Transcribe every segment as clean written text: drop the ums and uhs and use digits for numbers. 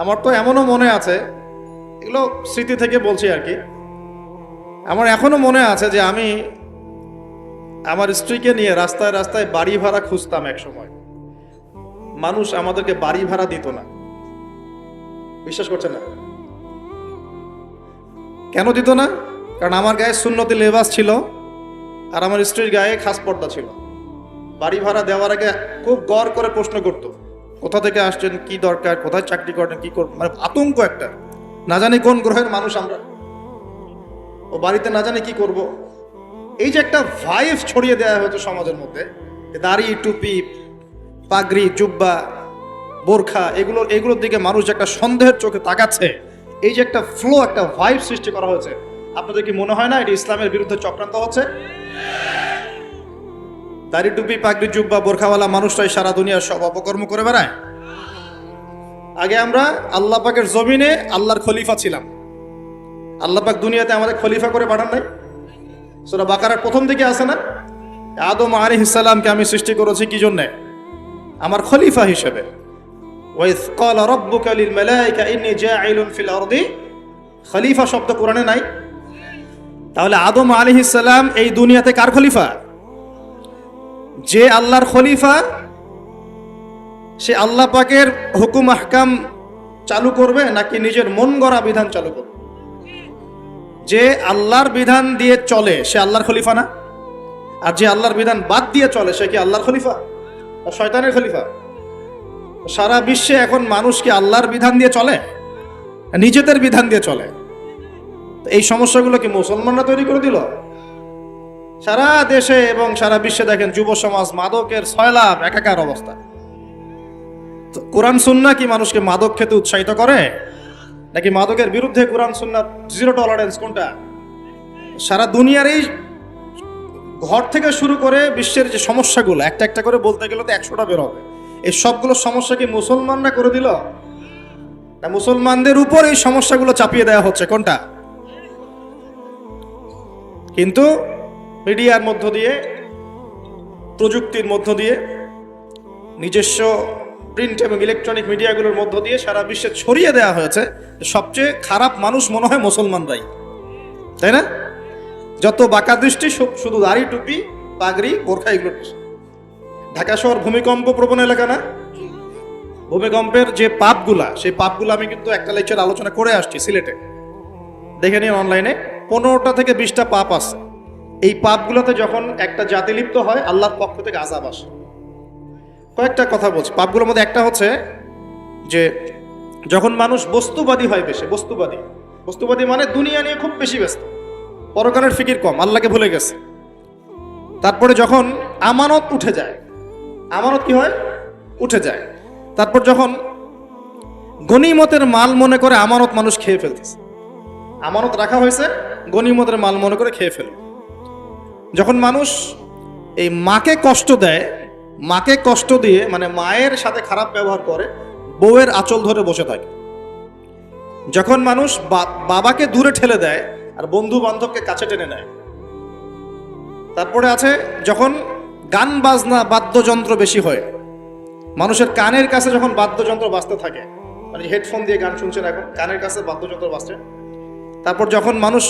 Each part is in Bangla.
আমার তো এমনও মনে আছে, এগুলো স্মৃতি থেকে বলছি আর কি, আমার এখনো মনে আছে যে আমি আমার স্ত্রীকে নিয়ে রাস্তায় রাস্তায় বাড়ি ভাড়া খুঁজতাম এক সময়। মানুষ আমাদেরকে বাড়ি ভাড়া দিত না। বিশ্বাস করছেন না? কেন দিত না? কারণ আমার গায়ে সুন্নতি লেবাস ছিল আর আমার স্ত্রীর গায়ে খাস পর্দা ছিল। বাড়ি ভাড়া দেওয়ার আগে খুব গড় করে প্রশ্ন করতো, কোথা থেকে আসছেন, কি দরকার, কোথায় চাকরি করেন, কি করবেন, মানে আতঙ্ক একটা, না জানি কোন গ্রহের মানুষ আমরা, ও বাড়িতে না জানি কি করব। এই যে একটা ভাইব ছড়িয়ে দেওয়া হয়েছে সমাজের মধ্যে, দাড়ি, টুপি, পাগড়ি, জুব্বা, বোরখা, এগুলোর দিকে মানুষ যে একটা সন্দেহের চোখে তাকাচ্ছে, এই যে একটা ফ্লো, একটা ভাইব সৃষ্টি করা হয়েছে, আপনাদের কি মনে হয় না এটি ইসলামের বিরুদ্ধে চক্রান্ত হচ্ছে? দাড়ি, টুপি, পাগড়ি, জুব্বা, বোরখাওয়ালা মানুষটাই সারা দুনিয়ার সব অপকর্ম করে বেড়ায়। আগে আমরা আল্লাহ পাকের জমিনে আল্লাহর খলিফা ছিলাম। আল্লাহ পাক দুনিয়াতে আমাদের খলিফা করে পাঠান নাই? সূরা বাকারার প্রথম দিকে আছে না, আদম আলাইহিস সালামকে আমি সৃষ্টি করেছি কি জন্য? আমার খলিফা হিসেবে। ওয়াইজ ক্বালা রাব্বুকা লিল মালায়েকা ইন্নী জাঈলুন ফিল আরদি, খলিফা শব্দ কোরআনে নাই। তাহলে আদম আলাইহিস সালাম এই দুনিয়াতে কার খলিফা? যে আল্লাহর খলিফা, সে আল্লাহ পাকের হুকুম আহকাম চালু করবে নাকি নিজের মন গড়া বিধান চালু করবে? যে আল্লাহর বিধান দিয়ে চলে সে আল্লাহর খলিফা না? আর যে আল্লাহর বিধান বাদ দিয়ে চলে সে কি আল্লাহর খলিফা না শয়তানের খলিফা? সারা বিশ্বে এখন মানুষ কি আল্লাহর বিধান দিয়ে চলে, নিজেদের বিধান দিয়ে চলে? এই সমস্যাগুলো কি মুসলমানরা তৈরি করে দিল? সারা দেশে এবং সারা বিশ্বে দেখেন যুব সমাজ মাদকের সয়লাভ, একাকার অবস্থা। কোরআন সুন্নাহ কি মানুষকে মাদক খেতে উৎসাহিত করে, নাকি মাদকের বিরুদ্ধে কোরআন সুন্নাহ জিরো টলারেন্স? কোনটা? সারা দুনিয়ার এই ঘর থেকে শুরু করে বিশ্বের যে সমস্যাগুলো একটা একটা করে বলতে গেলে তো 100টা বের হবে। এই সবগুলো সমস্যা কি মুসলমানরা করে দিল, না মুসলমানদের উপর এই সমস্যাগুলো চাপিয়ে দেওয়া হচ্ছে? কোনটা? কিন্তু মিডিয়ার মধ্য দিয়ে, প্রযুক্তির মধ্য দিয়ে, নিজস্ব প্রিন্ট এবং ইলেকট্রনিক মিডিয়াগুলোর মধ্য দিয়ে সারা বিশ্বে ছড়িয়ে দেওয়া হয়েছে সবচেয়ে খারাপ মানুষ মনে হয় মুসলমানরাই, তাই না? যত বাঁকা দৃষ্টি শুধু দাড়ি, টুপি, পাগড়ি, বোরখা, এগুলো। ঢাকা শহর ভূমিকম্প প্রবণ এলাকা না? ভূমিকম্পের যে পাপগুলা, সেই পাপগুলো আমি কিন্তু একটা লেকচার আলোচনা করে আসছি সিলেটে, দেখে নিন অনলাইনে। 15টা থেকে 20টা পাপ আছে। এই পাপগুলোতে যখন একটা জাতি লিপ্ত হয় আল্লাহর পক্ষ থেকে আযাব আসে। কয়েকটা কথা বলছি। পাপগুলোর মধ্যে একটা হচ্ছে যে যখন মানুষ বস্তুবাদী হয়, বেশি বস্তুবাদী মানে দুনিয়া নিয়ে খুব বেশি ব্যস্ত, পরকালের ফিকির কম, আল্লাহকে ভুলে গেছে। তারপরে যখন আমানত উঠে যায়, আমানত কি হয়? উঠে যায়। তারপর যখন গনিমতের মাল মনে করে আমানত মানুষ খেয়ে ফেলতেছে, আমানত রাখা হয়েছে, গনিমতের মাল মনে করে খেয়ে ফেলে। যখন মানুষ এই মাকে কষ্ট দেয়, মাকে কষ্ট দিয়ে মানে মায়ের সাথে খারাপ ব্যবহার করে, বউয়ের আঁচল ধরে বসে থাকে। যখন মানুষ বাবাকে দূরে ঠেলে দেয় আর বন্ধু বান্ধবকে কাছে টেনে নেয়। তারপরে আছে যখন গান বাজনা, বাদ্যযন্ত্র বেশি হয়, মানুষের কানের কাছে যখন বাদ্যযন্ত্র বাজতে থাকে, মানে হেডফোন দিয়ে গান শুনছেন, এখন কানের কাছে বাদ্যযন্ত্র বাজছে। তারপর যখন মানুষ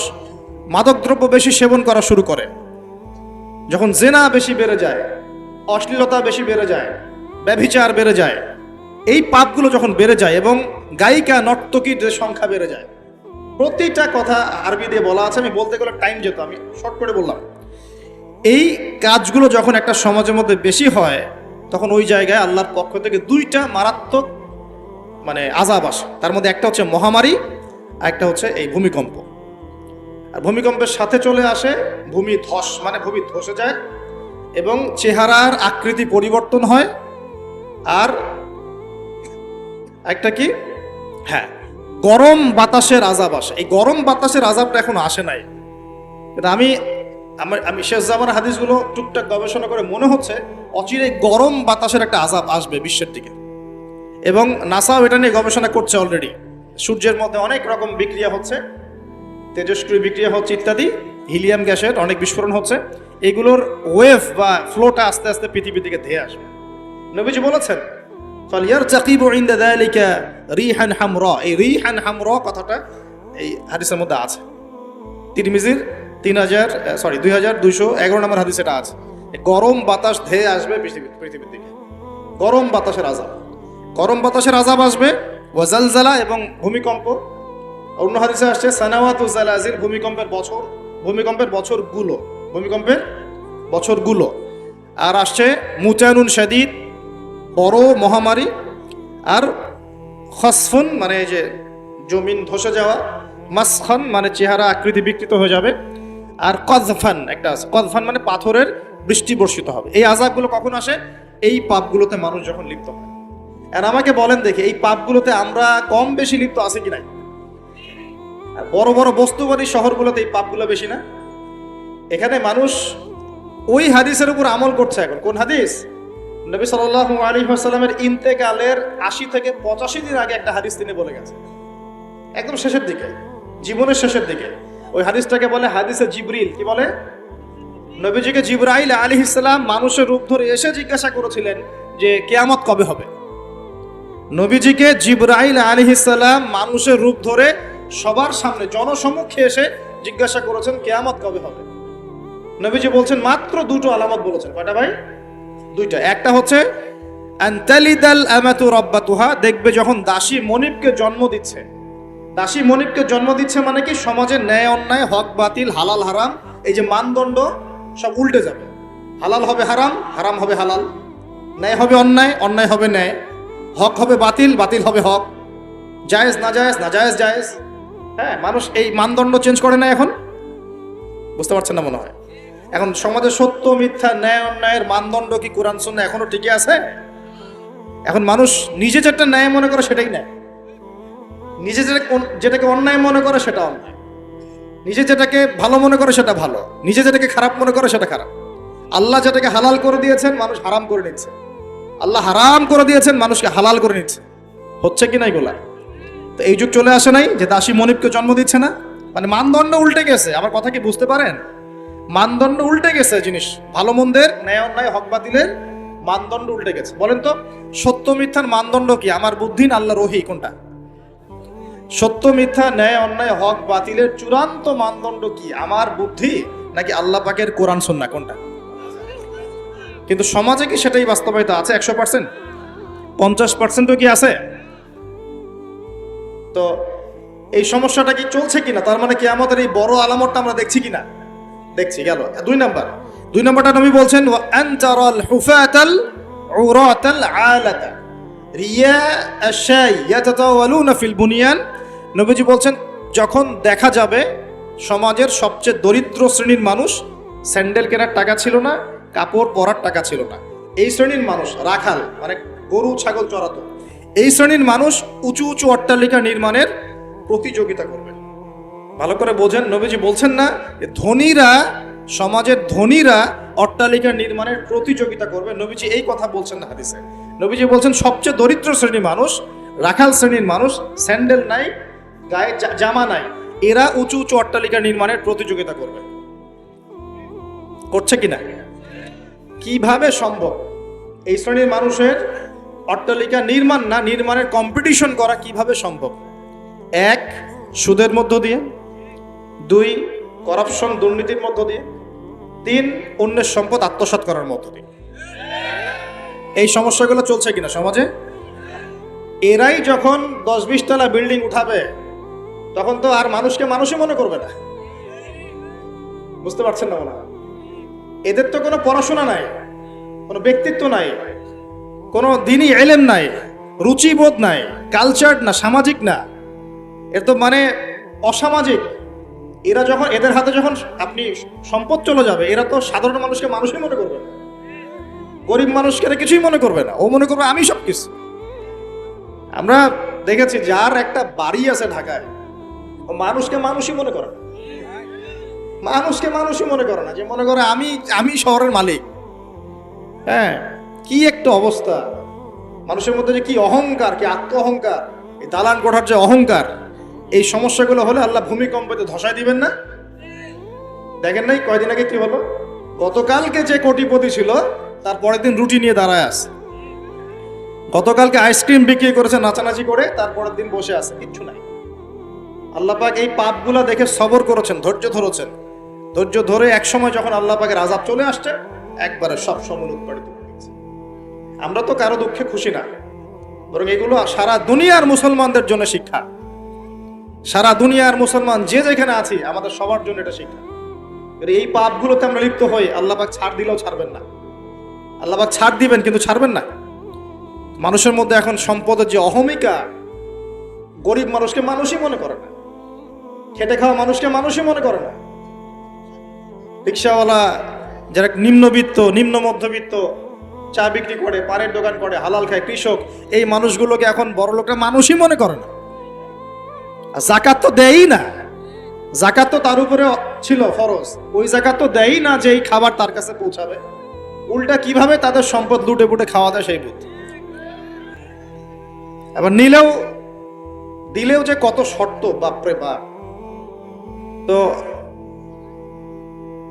মাদকদ্রব্য বেশি সেবন করা শুরু করে, যখন জেনা বেশি বেড়ে যায়, অশ্লীলতা বেশি বেড়ে যায়, ব্যভিচার বেড়ে যায়, এই পাপগুলো যখন বেড়ে যায় এবং গায়িকা নর্তকীদের সংখ্যা বেড়ে যায়। প্রতিটা কথা আরবি দিয়ে বলা আছে, আমি বলতে গেলে টাইম যেত, আমি শর্ট করে বললাম। এই কাজগুলো যখন একটা সমাজের মধ্যে বেশি হয় তখন ওই জায়গায় আল্লাহর পক্ষ থেকে 2টা মারাত্মক মানে আযাব আসে। তার মধ্যে একটা হচ্ছে মহামারী, আর একটা হচ্ছে এই ভূমিকম্প। আর ভূমিকম্পের সাথে চলে আসে ভূমি ধস, মানে ভূমি ধসে যায় এবং চেহারার আকৃতি পরিবর্তন হয়। আর একটা কি, হ্যাঁ, গরম বাতাসের আযাব আসে। এই গরম বাতাসের আযাবটা এখন আসে নাই, কিন্তু আমি শেষ জামানার হাদিসগুলো টুকটাক গবেষণা করে মনে হচ্ছে অচিরে গরম বাতাসের একটা আযাব আসবে বিশ্বের দিকে। এবং নাসাও এটা নিয়ে গবেষণা করছে অলরেডি। সূর্যের মধ্যে অনেক রকম বিক্রিয়া হচ্ছে, তেজস্ক্রিয় বিক্রিয়া হচ্ছে ইত্যাদি, হিলিয়াম গ্যাসের অনেক বিস্ফোরণ হচ্ছে। এগুলোর ওয়েভ বা ফ্লোটা আস্তে আস্তে পৃথিবীর দিকে ধেয়ে আসবে। নবীজি বলেছেন ফালিয়ারতাকিবু ইনদা যালিকা রিহান হামরা। এই রিহান হামরা কথাটা এই হাদিসের মধ্যে আছে। তিরমিজির 2211 নম্বর হাদিস এটা আছে। গরম বাতাস ধেয়ে আসবে পৃথিবীর দিকে, গরম বাতাসের আযাব, গরম বাতাসের আযাব আসবে। ওয়া জালজালা, এবং ভূমিকম্প। অন্য হাদিসে আসছে সানাওয়াতু জালাজিল, ভূমিকম্পের বছরগুলো। আর আসছে মুতানুন শাদীদ, বড় মহামারী। আর খসফুন মানে যে জমিন ধসে যাওয়া, মাসখান মানে চেহারা আকৃতি বিকৃত হয়ে যাবে। আর কযফান একটা আছে, কযফান মানে পাথরের বৃষ্টি বর্ষিত হবে। এই আযাবগুলো কখন আসে? এই পাপগুলোতে মানুষ যখন লিপ্ত হয়। আর আমাকে বলেন দেখি, এই পাপগুলোতে আমরা কম বেশি লিপ্ত আছে কি নাই? আর বড় বড় বস্তুবাদী শহরগুলোতে এই পাপগুলো বেশি না? এখানে মানুষ ওই হাদিসের উপর আমল করছে এখন। কোন হাদিস? নবী সাল্লাল্লাহু আলাইহি ওয়াসাল্লামের ইন্তেকালের ৮০ থেকে ৮৫ দিন আগে একটা হাদিস তিনি বলে গেছেন, একদম শেষের দিকে, জীবনের শেষের দিকে। ওই হাদিসটাকে বলে হাদিসে জিবরিল। কি বলে? নবীজিকে জিবরাইল আলাইহিস সালাম মানুষের রূপ ধরে এসে জিজ্ঞাসা করেছিলেন যে কিয়ামত কবে হবে। নবীজিকে জিবরাইল আলাইহিস সালাম মানুষের রূপ ধরে সবার সামনে জনসম্মুখে এসে জিজ্ঞাসা করেছেন কিয়ামত কবে হবে। নবীজি বলছেন মাত্র দুটো আলামত বলেছেন। কয়টা ভাই? দুইটা। একটা হচ্ছে আনতালিদাল আমাতু রাব্বাতুহা, দেখবে যখন দাসী মনিবকে জন্ম দিচ্ছে। দাসী মনিবকে জন্ম দিচ্ছে মানে কি? সমাজের ন্যায় অন্যায়, হক বাতিল, হালাল হারাম, এই যে মানদণ্ড সব উল্টে যাবে। হালাল হবে হারাম, হারাম হবে হালাল, ন্যায় হবে অন্যায়, অন্যায় হবে ন্যায়, হক হবে বাতিল, বাতিল হবে হক, জায়েজ নাজায়েজ, নাজায়েজ জায়েজ। হ্যাঁ, মানুষ এই মানদণ্ড চেঞ্জ করে না এখন। বুঝতে পারছেন না মনে হয়? এখন সমাজে সত্য মিথ্যা, ন্যায় অন্যায়ের মানদণ্ড কি কোরআন সুন্নাহ এখনো টিকে আছে? এখন মানুষ নিজে যেটা ন্যায় মনে করে সেটাই ন্যায়, নিজে যেটাকে অন্যায় মনে করে সেটা অন্যায়, নিজে যেটাকে ভালো মনে করে সেটা ভালো, নিজে যেটাকে খারাপ মনে করে সেটা খারাপ। আল্লাহ যেটাকে হালাল করে দিয়েছেন মানুষ হারাম করে নিচ্ছে, আল্লাহ হারাম করে দিয়েছেন মানুষকে হালাল করে নিচ্ছে। হচ্ছে কি না এগুলা? তো এই যুগ চলে আসে নাই যে দাসী মনিবকে জন্ম দিচ্ছে না? মানে মানদণ্ড উল্টে গেছে। আমার কথা কি বুঝতে পারেন? মানদণ্ড উল্টে গেছে। জিনিস ভালো মন্দের, ন্যায় অন্যায়, হক বাতিলের মানদণ্ড উল্টে গেছে। বলেন তো সত্য মিথ্যার মানদণ্ড কি? আমার বুদ্ধি না আল্লাহর ওহী? কোনটা? সত্য মিথ্যা, ন্যায় অন্যায়, হক বাতিলের চূড়ান্ত মানদণ্ড কি? আমার বুদ্ধি নাকি আল্লাহ পাকের কোরআন সুন্নাহ? কোনটা? কিন্তু সমাজে কি সেটাই বাস্তবায়িত আছে 100%? 50%ও কি আছে? তো এই সমস্যাটা কি চলছে কিনা? তার মানে কি আমাদের এই বড় আলামতটা আমরা দেখছি কিনা? দেখছি। গেল 2 নম্বরটা নবী বলছেন ওয়া আনতারাল হুফাতাল উরাতাল আলাতা রিয়া আশাই ইয়াতাতাওয়ালুনা ফিল বুনিয়ান। নবীজি বলছেন যখন দেখা যাবে সমাজের সবচেয়ে দরিদ্র শ্রেণীর মানুষ, স্যান্ডেল কেনার টাকা ছিল না, কাপড় পরার টাকা ছিল না, এই শ্রেণীর মানুষ, রাখাল মানে গরু ছাগল চড়াতো, এই শ্রেণীর মানুষ উঁচু উঁচু অট্টালিকা নির্মাণের প্রতিযোগিতা করবে। ভালো করে বোঝেন, নবীজি বলছেন না ধনীরা, সমাজের ধনীরা অট্টালিকা নির্মাণের প্রতিযোগিতা করবে। নবীজি এই কথা বলছেন না হাদিসে। নবীজি বলছেন সবচেয়ে দরিদ্র শ্রেণীর মানুষ, রাখাল শ্রেণীর মানুষ, স্যান্ডেল নাই, গায়ে জামা নাই, এরা উঁচু উঁচু অট্টালিকা নির্মাণের প্রতিযোগিতা করবে। করছে কিনা? কিভাবে সম্ভব এই শ্রেণীর মানুষের অট্টালিকা নির্মাণ না, নির্মাণের কম্পিটিশন করা কিভাবে সম্ভব? 1, সুদের মধ্য দিয়ে, 2, করাপশন দুর্নীতির মধ্য দিয়ে, 3, অন্যের সম্পদ আত্মসাৎ করার মধ্য দিয়ে। এই সমস্যাগুলো চলছে কিনা সমাজে? এরাই যখন 10-20 তলা বিল্ডিং উঠাবে তখন তো আর মানুষকে মানুষই মনে করবে না। বুঝতে পারছেন না মনে হয়? এদের তো কোনো পড়াশোনা নাই, কোনো ব্যক্তিত্ব নাই, কোনো দিনই এলেম নাই, রুচিবোধ নাই, কালচার না, সামাজিক না, এর তো মানে অসামাজিক। এরা যখন, এদের হাতে যখন আপনি সম্পদ চলে যাবে, এরা তো সাধারণ মানুষকে মানুষই মনে করবে না, গরিব মানুষকে কিছুই মনে করবে না, ও মনে করবে আমি সব কিছু। আমরা দেখেছি যার একটা বাড়ি আছে ঢাকায়, ও মানুষকে মানুষই মনে করে না, মানুষকে মানুষই মনে করে না, যে মনে করে আমি শহরের মালিক। হ্যাঁ, কি একটা অবস্থা মানুষের মধ্যে, যে কি অহংকার, কি আত্ম অহংকার, এই দালান কোঠার যে অহংকার। এই সমস্যাগুলো হলে আল্লাহ ভূমিকম্পতে ধসায় দিবেন না? দেখেন নাই কয়দিন আগে কি হলো? গতকালকে যে কোটিপতি ছিল তার পরের দিন রুটি নিয়ে দাঁড়ায় আছে। গতকালকে আইসক্রিম বিক্রি করেছে নাচানাচি করে, তারপরের দিন বসে আছে, কিচ্ছু নাই। আল্লাহ পাক এই পাপগুলা দেখে সবর করেছেন, ধৈর্য ধরেছেন। ধৈর্য ধরে একসময় যখন আল্লাহ পাকের আযাব চলে আসছে, একবারে সব সমূল উৎপাদিত হয়ে গেছে। আমরা তো কারো দুঃখে খুশি না, বরং এগুলো সারা দুনিয়ার মুসলমানদের জন্য শিক্ষা। সারা দুনিয়ার মুসলমান যে যেখানে আছি, আমাদের সবার জন্য এটা শিক্ষা। এই পাপগুলোতে আমরা লিপ্ত হই, আল্লাহ পাক ছাড় দিলেও ছাড়বেন না। আল্লাহ পাক ছাড় দিবেন কিন্তু ছাড়বেন না। মানুষের মধ্যে এখন সম্পদের যে অহমিকা, গরিব মানুষকে মানুষই মনে করে না, খেটে খাওয়া মানুষকে মানুষই মনে করে না। রিক্সাওয়ালা, যারা নিম্নবিত্ত, নিম্ন মধ্যবিত্ত, চা বিক্রি করে, পানের দোকান করে, হালাল খায়, কৃষক, এই মানুষগুলোকে এখন বড় লোকরা মানুষই মনে করে না। যাকাত তো দেয়ই না, যাকাত তো তার উপরে ছিল ফরজ, ওই যাকাত তো দেয়ই না যে এই খাবার তার কাছে পৌঁছাবে। উল্টা কিভাবে তাদের সম্পদ লুটে পুটে খাওয়া দেয় সেই বুদ্ধি। আবার দিলেও যে কত শর্ত, বাপরে বাপ। তো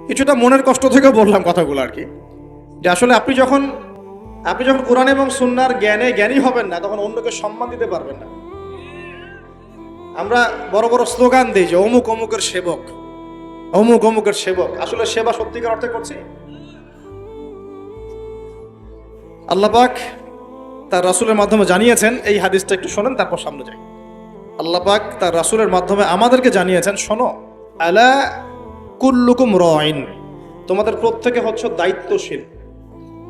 কিছুটা মনের কষ্ট থেকে বললাম কথাগুলো আর কি, যে আসলে আপনি যখন কোরআন এবং সুন্নাহর জ্ঞানী হবেন না, তখন অন্যকে সম্মান দিতে পারবেন না। আমরা বড় বড় স্লোগান দিই যে অমুক অমুকের সেবক, অমুক অমুকের সেবক। আসলে সেবা সত্যিকার অর্থে করছি? আল্লাহ পাক তার রাসূলের মাধ্যমে জানিয়েছেন, এই হাদিসটা একটু শোনেন তারপর সামনে যাই। আল্লাহ পাক তার রাসূলের মাধ্যমে আমাদেরকে জানিয়েছেন, শোনো, আলা কুল্লুকুম রাইন, তোমাদের প্রত্যেকে হচ্ছে দায়িত্বশীল।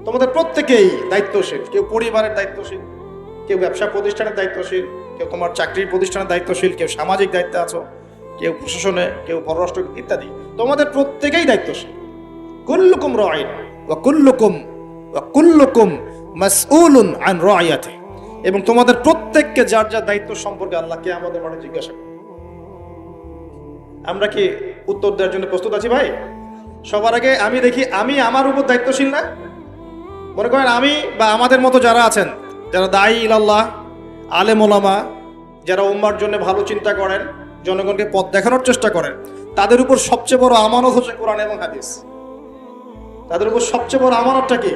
তোমাদের প্রত্যেকেই দায়িত্বশীল। কেউ পরিবারের দায়িত্বশীল, কেউ ব্যবসা প্রতিষ্ঠানের দায়িত্বশীল, কেউ তোমার চাকরির প্রতিষ্ঠানের দায়িত্বশীল, কেউ সামাজিক দায়িত্বে আছো, কেউ প্রশাসনে, কেউ পররাষ্ট্র ইত্যাদি। তোমাদের প্রত্যেকেই দায়িত্বশীল। কুল্লুকুম রাইন ওয়া কুল্লুকুম মাসউলুন আন রাইয়াতি, এবং তোমাদের প্রত্যেককে যার যার দায়িত্ব সম্পর্কে আল্লাহ কিয়ামতের মাঠে জিজ্ঞাসা করবে। আমরা কি উত্তর দেওয়ার জন্য প্রস্তুত আছি ভাই? সবার আগে আমি দেখি, আমি আমার উপর দায়িত্বশীল না? মনে করেন আমি বা আমাদের মতো যারা আছেন, যারা দায়ী ইলাল্লাহ, আলেম ওলামা, যারা উম্মার জন্য ভালো চিন্তা করেন, জনগণকে পথ দেখানোর চেষ্টা করেন, তাদের উপর সবচেয়ে বড় আমানত হচ্ছে কোরআন এবং হাদিস। তাদের উপর সবচেয়ে বড় আমানতটা কি?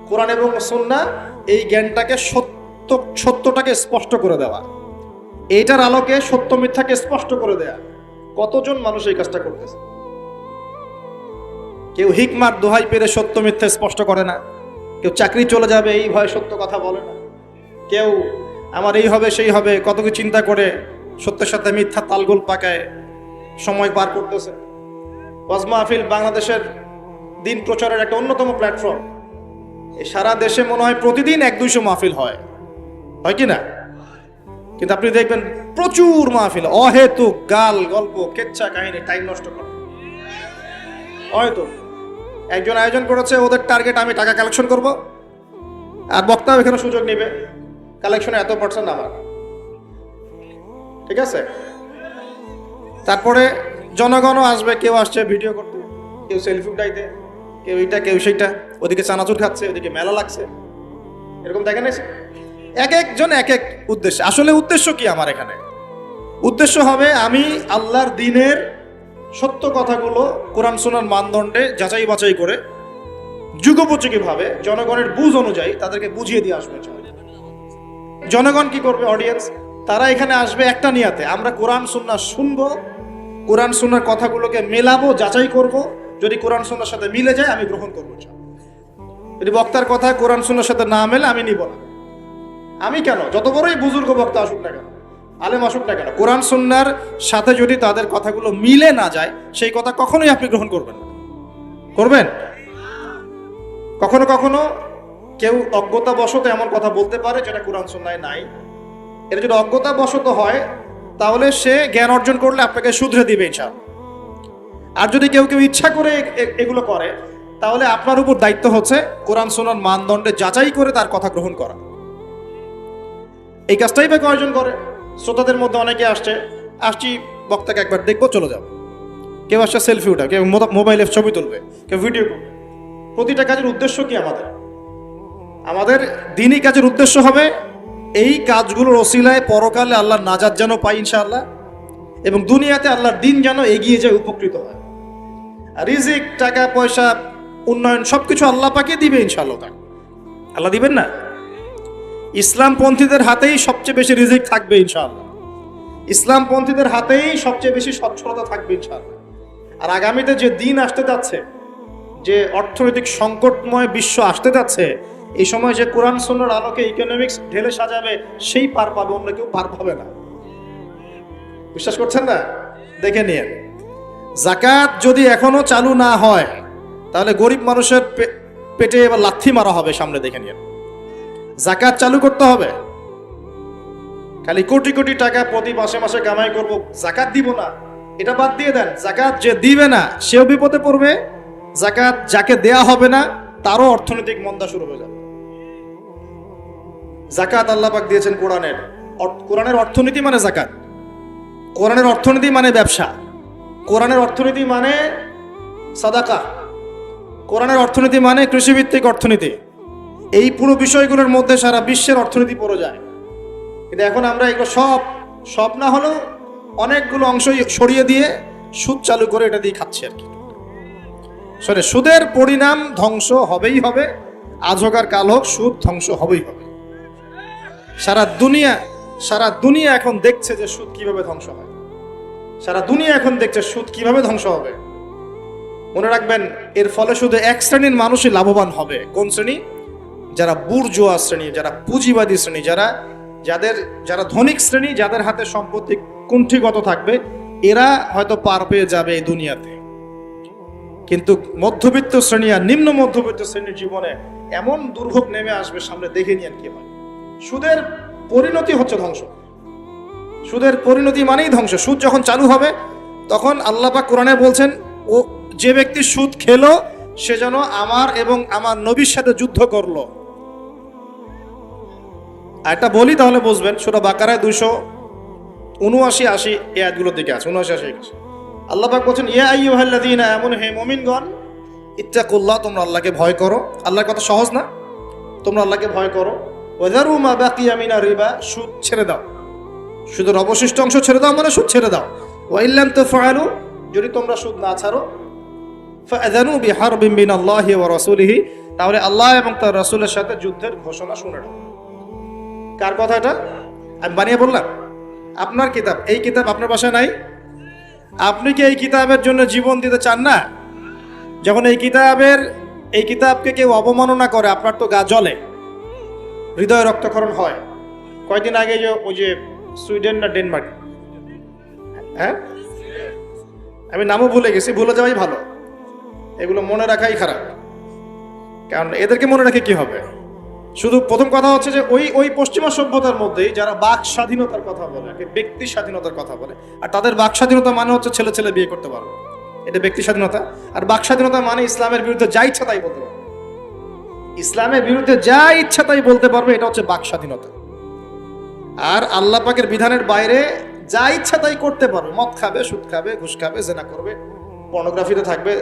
কোরআন এবং সুন্নাহ, এই জ্ঞানটাকে সত্যটাকে স্পষ্ট করে দেওয়া, এইটার আলোকে সত্য মিথ্যাকে স্পষ্ট করে দেয়া। কতজন মানুষ এই কাজটা করতেছে? কেউ হিকমার দোহাই পেরে সত্য মিথ্যা স্পষ্ট করে না, কেউ চাকরি চলে যাবে এই ভয়ে সত্য কথা বলে না, কেউ আমার এই হবে সেই হবে কত কিছু চিন্তা করে সত্যের সাথে মিথ্যা তালগোল পাকায় সময় পার করতেছে। ওয়াজ মাহফিল বাংলাদেশের দিন প্রচারের একটা অন্যতম প্ল্যাটফর্ম। সারা দেশে মনে হয় প্রতিদিন 100-200 মাহফিল হয় কি না? কিন্তু আপনি দেখবেন প্রচুর মাহফিল, অহেতুক গাল গল্প, কেচ্ছা কাহিনী, টাইম নষ্ট করে। হয়তো একজন আয়োজন করেছে, ওদের টার্গেট আমি টাকা কালেকশন করব, আর বক্তাও এখানে সুযোগ নেবে, কালেকশনে এত % আমার, ঠিক আছে? তারপরে জনগণও আসবে, কেউ আসছে ভিডিও করতে, কেউ সেলফি উঠাইতে, কেউ এইটা কেউ সেইটা, ওদিকে চানাচুর খাচ্ছে, ওদিকে মেলা লাগছে, এরকম দেখেন। এক একজন এক এক উদ্দেশ্য। আসলে উদ্দেশ্য কি আমার এখানে? উদ্দেশ্য হবে আমি আল্লাহর দ্বীনের সত্য কথাগুলো কোরআন সুন্নাহর মানদণ্ডে যাচাই বাছাই করে যুগোপযোগী ভাবে জনগণের বুঝ অনুযায়ী তাদেরকে বুঝিয়ে দিয়ে আসবে। জনগণ কি করবে? অডিয়েন্স, তারা এখানে আসবে একটা নিয়াতে, আমরা কোরআন সুন্নাহ শুনবো, কোরআন সুন্নাহর কথাগুলোকে মেলাবো, যাচাই করব, যদি কোরআন সুন্নাহর সাথে মিলে যায় আমি গ্রহণ করবো। যদি বক্তার কথা কোরআন সুন্নাহর সাথে না মেলে আমি নিব না। আমি কেন, যত বড়ই বুজুর্গ বক্তা আসুক না কেন, আলেম আসুক না কেন, কোরআন সুন্নাহর সাথে যদি তাদের কথাগুলো মিলে না যায়, সেই কথা কখনোই আপনি গ্রহণ করবেন না। করবেন? কখনো কখনো কেউ অজ্ঞতাবশত এমন কথা বলতে পারে যেটা কোরআন সুন্নাহয় নাই। এটা যদি অজ্ঞতাবশত হয়, তাহলে সে জ্ঞান অর্জন করলে আপনাকে শুধরে দিবে ইনশাআল্লাহ। আর যদি কেউ ইচ্ছা করে এগুলো করে, তাহলে আপনার উপর দায়িত্ব হচ্ছে কোরআন সুন্নাহর মানদণ্ডে যাচাই করে তার কথা গ্রহণ করা। এই কাজটাই বা কয়জন করে? শ্রোতাদের মধ্যে অনেকে আসছি বক্তাকে একবার দেখবো, চলে যাবো। কেউ আসছে সেলফি উঠা, কেউ মোবাইলে ছবি তুলবে, কেউ ভিডিও করবে। প্রতিটা কাজের উদ্দেশ্য কি? আমাদের দ্বীনি কাজের উদ্দেশ্য হবে এই কাজগুলোর ওসিলায় পরকালে আল্লাহর নাজাত যেন পাই ইনশাআল্লাহ, এবং দুনিয়াতে আল্লাহর দ্বীন যেন এগিয়ে যায়, উপকৃত হয়। রিজিক, টাকা পয়সা, উন্নয়ন সবকিছু আল্লাহ পাকে দিবে ইনশাআল্লাহ। আল্লাহ দিবেন না? ইসলামপন্থীদের হাতেই সবচেয়ে বেশি রিজিক থাকবে ইনশাআল্লাহ। ইসলামপন্থীদের হাতেই সবচেয়ে বেশি সচ্ছলতা থাকবে ইনশাআল্লাহ। আর আগামীতে যে দিন আসতে যাচ্ছে, যে অর্থনৈতিক সংকটময় বিশ্ব আসতে যাচ্ছে, এই সময় যে কোরআন সুন্নাহর আলোকে ইকোনমিক্স ঢেলে সাজাবে, সেই পার পাবে, অন্য কেউ পার পাবে না। বিশ্বাস করছেন না? দেখে নিয়ে, যাকাত যদি এখনো চালু না হয় তাহলে গরিব মানুষের পেটে এবার লাথি মারা হবে সামনে। দেখে নিয়ে, যাকাত চালু করতে হবে। খালি কোটি কোটি টাকা প্রতি মাসে মাসে কামাই করব, যাকাত দিব না, এটা বাদ দিয়ে দেন। যাকাত যে দিবে না সেও বিপদে পড়বে, যাকাত যাকে দেয়া হবে না তারও অর্থনৈতিক মন্দা শুরু হয়ে যাবে। যাকাত আল্লাহ পাক দিয়েছেন কোরআনের। কোরআনের অর্থনীতি মানে যাকাত, কোরআনের অর্থনীতি মানে ব্যবসা, কোরআনের অর্থনীতি মানে সাদাকা, কোরআনের অর্থনীতি মানে কৃষিভিত্তিক অর্থনীতি। এই পুরো বিষয়গুলোর মধ্যে সারা বিশ্বের অর্থনীতি পড়ে যায়। কিন্তু এখন আমরা এগুলো সব না হলেও অনেকগুলো অংশ সরিয়ে দিয়ে সুদ চালু করে এটা দিয়ে খাচ্ছি আর কি। সুদের পরিণাম ধ্বংস হবেই হবে, আজ হোক আর কাল হোক, সুদ ধ্বংস হবেই হবে। সারা দুনিয়া এখন দেখছে যে সুদ কিভাবে ধ্বংস হয়। সারা দুনিয়া এখন দেখছে সুদ কিভাবে ধ্বংস হবে। মনে রাখবেন, এর ফলে শুধু এক শ্রেণীর মানুষই লাভবান হবে। কোন শ্রেণী? যারা বুর্জোয়া শ্রেণী, যারা পুঁজিবাদী শ্রেণী, যারা ধনিক শ্রেণী, যাদের হাতে সম্পত্তি কুণ্ঠিগত থাকবে, এরা হয়তো পার পেয়ে যাবে এই দুনিয়াতে। কিন্তু মধ্যবিত্ত শ্রেণী আর নিম্ন মধ্যবিত্ত শ্রেণীর জীবনে এমন দুর্ভোগ নেমে আসবে সামনে, দেখে নিয়ে কি হয়। সুদের পরিণতি হচ্ছে ধ্বংস। সুদের পরিণতি মানেই ধ্বংস। সুদ যখন চালু হবে তখন আল্লাহ পাক কোরআনে বলছেন, ও যে ব্যক্তি সুদ খেলো সে যেন আমার এবং আমার নবীর সাথে যুদ্ধ করলো। এটা বলি তাহলে বুঝবেন। সূরা বাকারায় 279-80 এই আয়াতগুলোর দিকে আছে। 79-80 আল্লাহ পাক বলছেন, ইয়া আইয়ুহাল্লাযীনা আমানু, হে মুমিনগণ, ইত্তাকুল্লাহ, তোমরা আল্লাহকে ভয় করো। আল্লাহর কথা সহজ না? তোমরা আল্লাহকে ভয় করো। ওয়াযারু মা বাকিয়া মিনার রিবা, সুদ ছেড়ে দাও। সুদের অবশিষ্ট অংশ ছেড়ে দাও মানে সুদ ছেড়ে দাও। ওয়া ইল্লাম তাফআলু, যদি তোমরা সুদ না ছাড়ো, ফাআযানু বিহারবিন মিনাল্লাহি ওয়া রাসূলিহি, তাহলে আল্লাহ এবং তার রাসূলের সাথে যুদ্ধের ঘোষণা শুনে নাও। কার কথা এটা? আমি বানিয়ে বললাম? আপনার কিতাব। এই কিতাব আপনার বাসায় নাই? আপনি কি এই কিতাবের জন্য জীবন দিতে চান না? যখন এই কিতাবকে কেউ অবমাননা করে, আপনার তো গা জ্বলে, হৃদয় রক্তক্ষরণ হয়। কয়েকদিন আগে ওই যে সুইডেন না ডেনমার্ক, হ্যাঁ, আমি নামও ভুলে গেছি, ভুলে যাওয়াই ভালো। এগুলো মনে রাখাই খারাপ, কারণ এদেরকে মনে রাখে কি হবে। শুধু প্রথম কথা হচ্ছে যে ওই পশ্চিমা সভ্যতার মধ্যেই যারা বাক স্বাধীনতার কথা বলে, ব্যক্তি স্বাধীনতার কথা বলে, আর তাদের বাক স্বাধীনতা মানে হচ্ছে ছেলে ছেলে বিয়ে করতে পারবে, এটা ব্যক্তি স্বাধীনতা। আর বাক স্বাধীনতা মানে ইসলামের বিরুদ্ধে যা ইচ্ছা তাই বলতে পারবে, ইসলামের বিরুদ্ধে যা ইচ্ছা তাই বলতে পারবে, এটা হচ্ছে বাক স্বাধীনতা। আর আল্লাহ পাকের বিধানের বাইরে যা ইচ্ছা তাই করতে পারবে, মদ খাবে, সুদ খাবে, ঘুষ খাবে, জেনা করবে, পর্নোগ্রাফিতে থাকবে,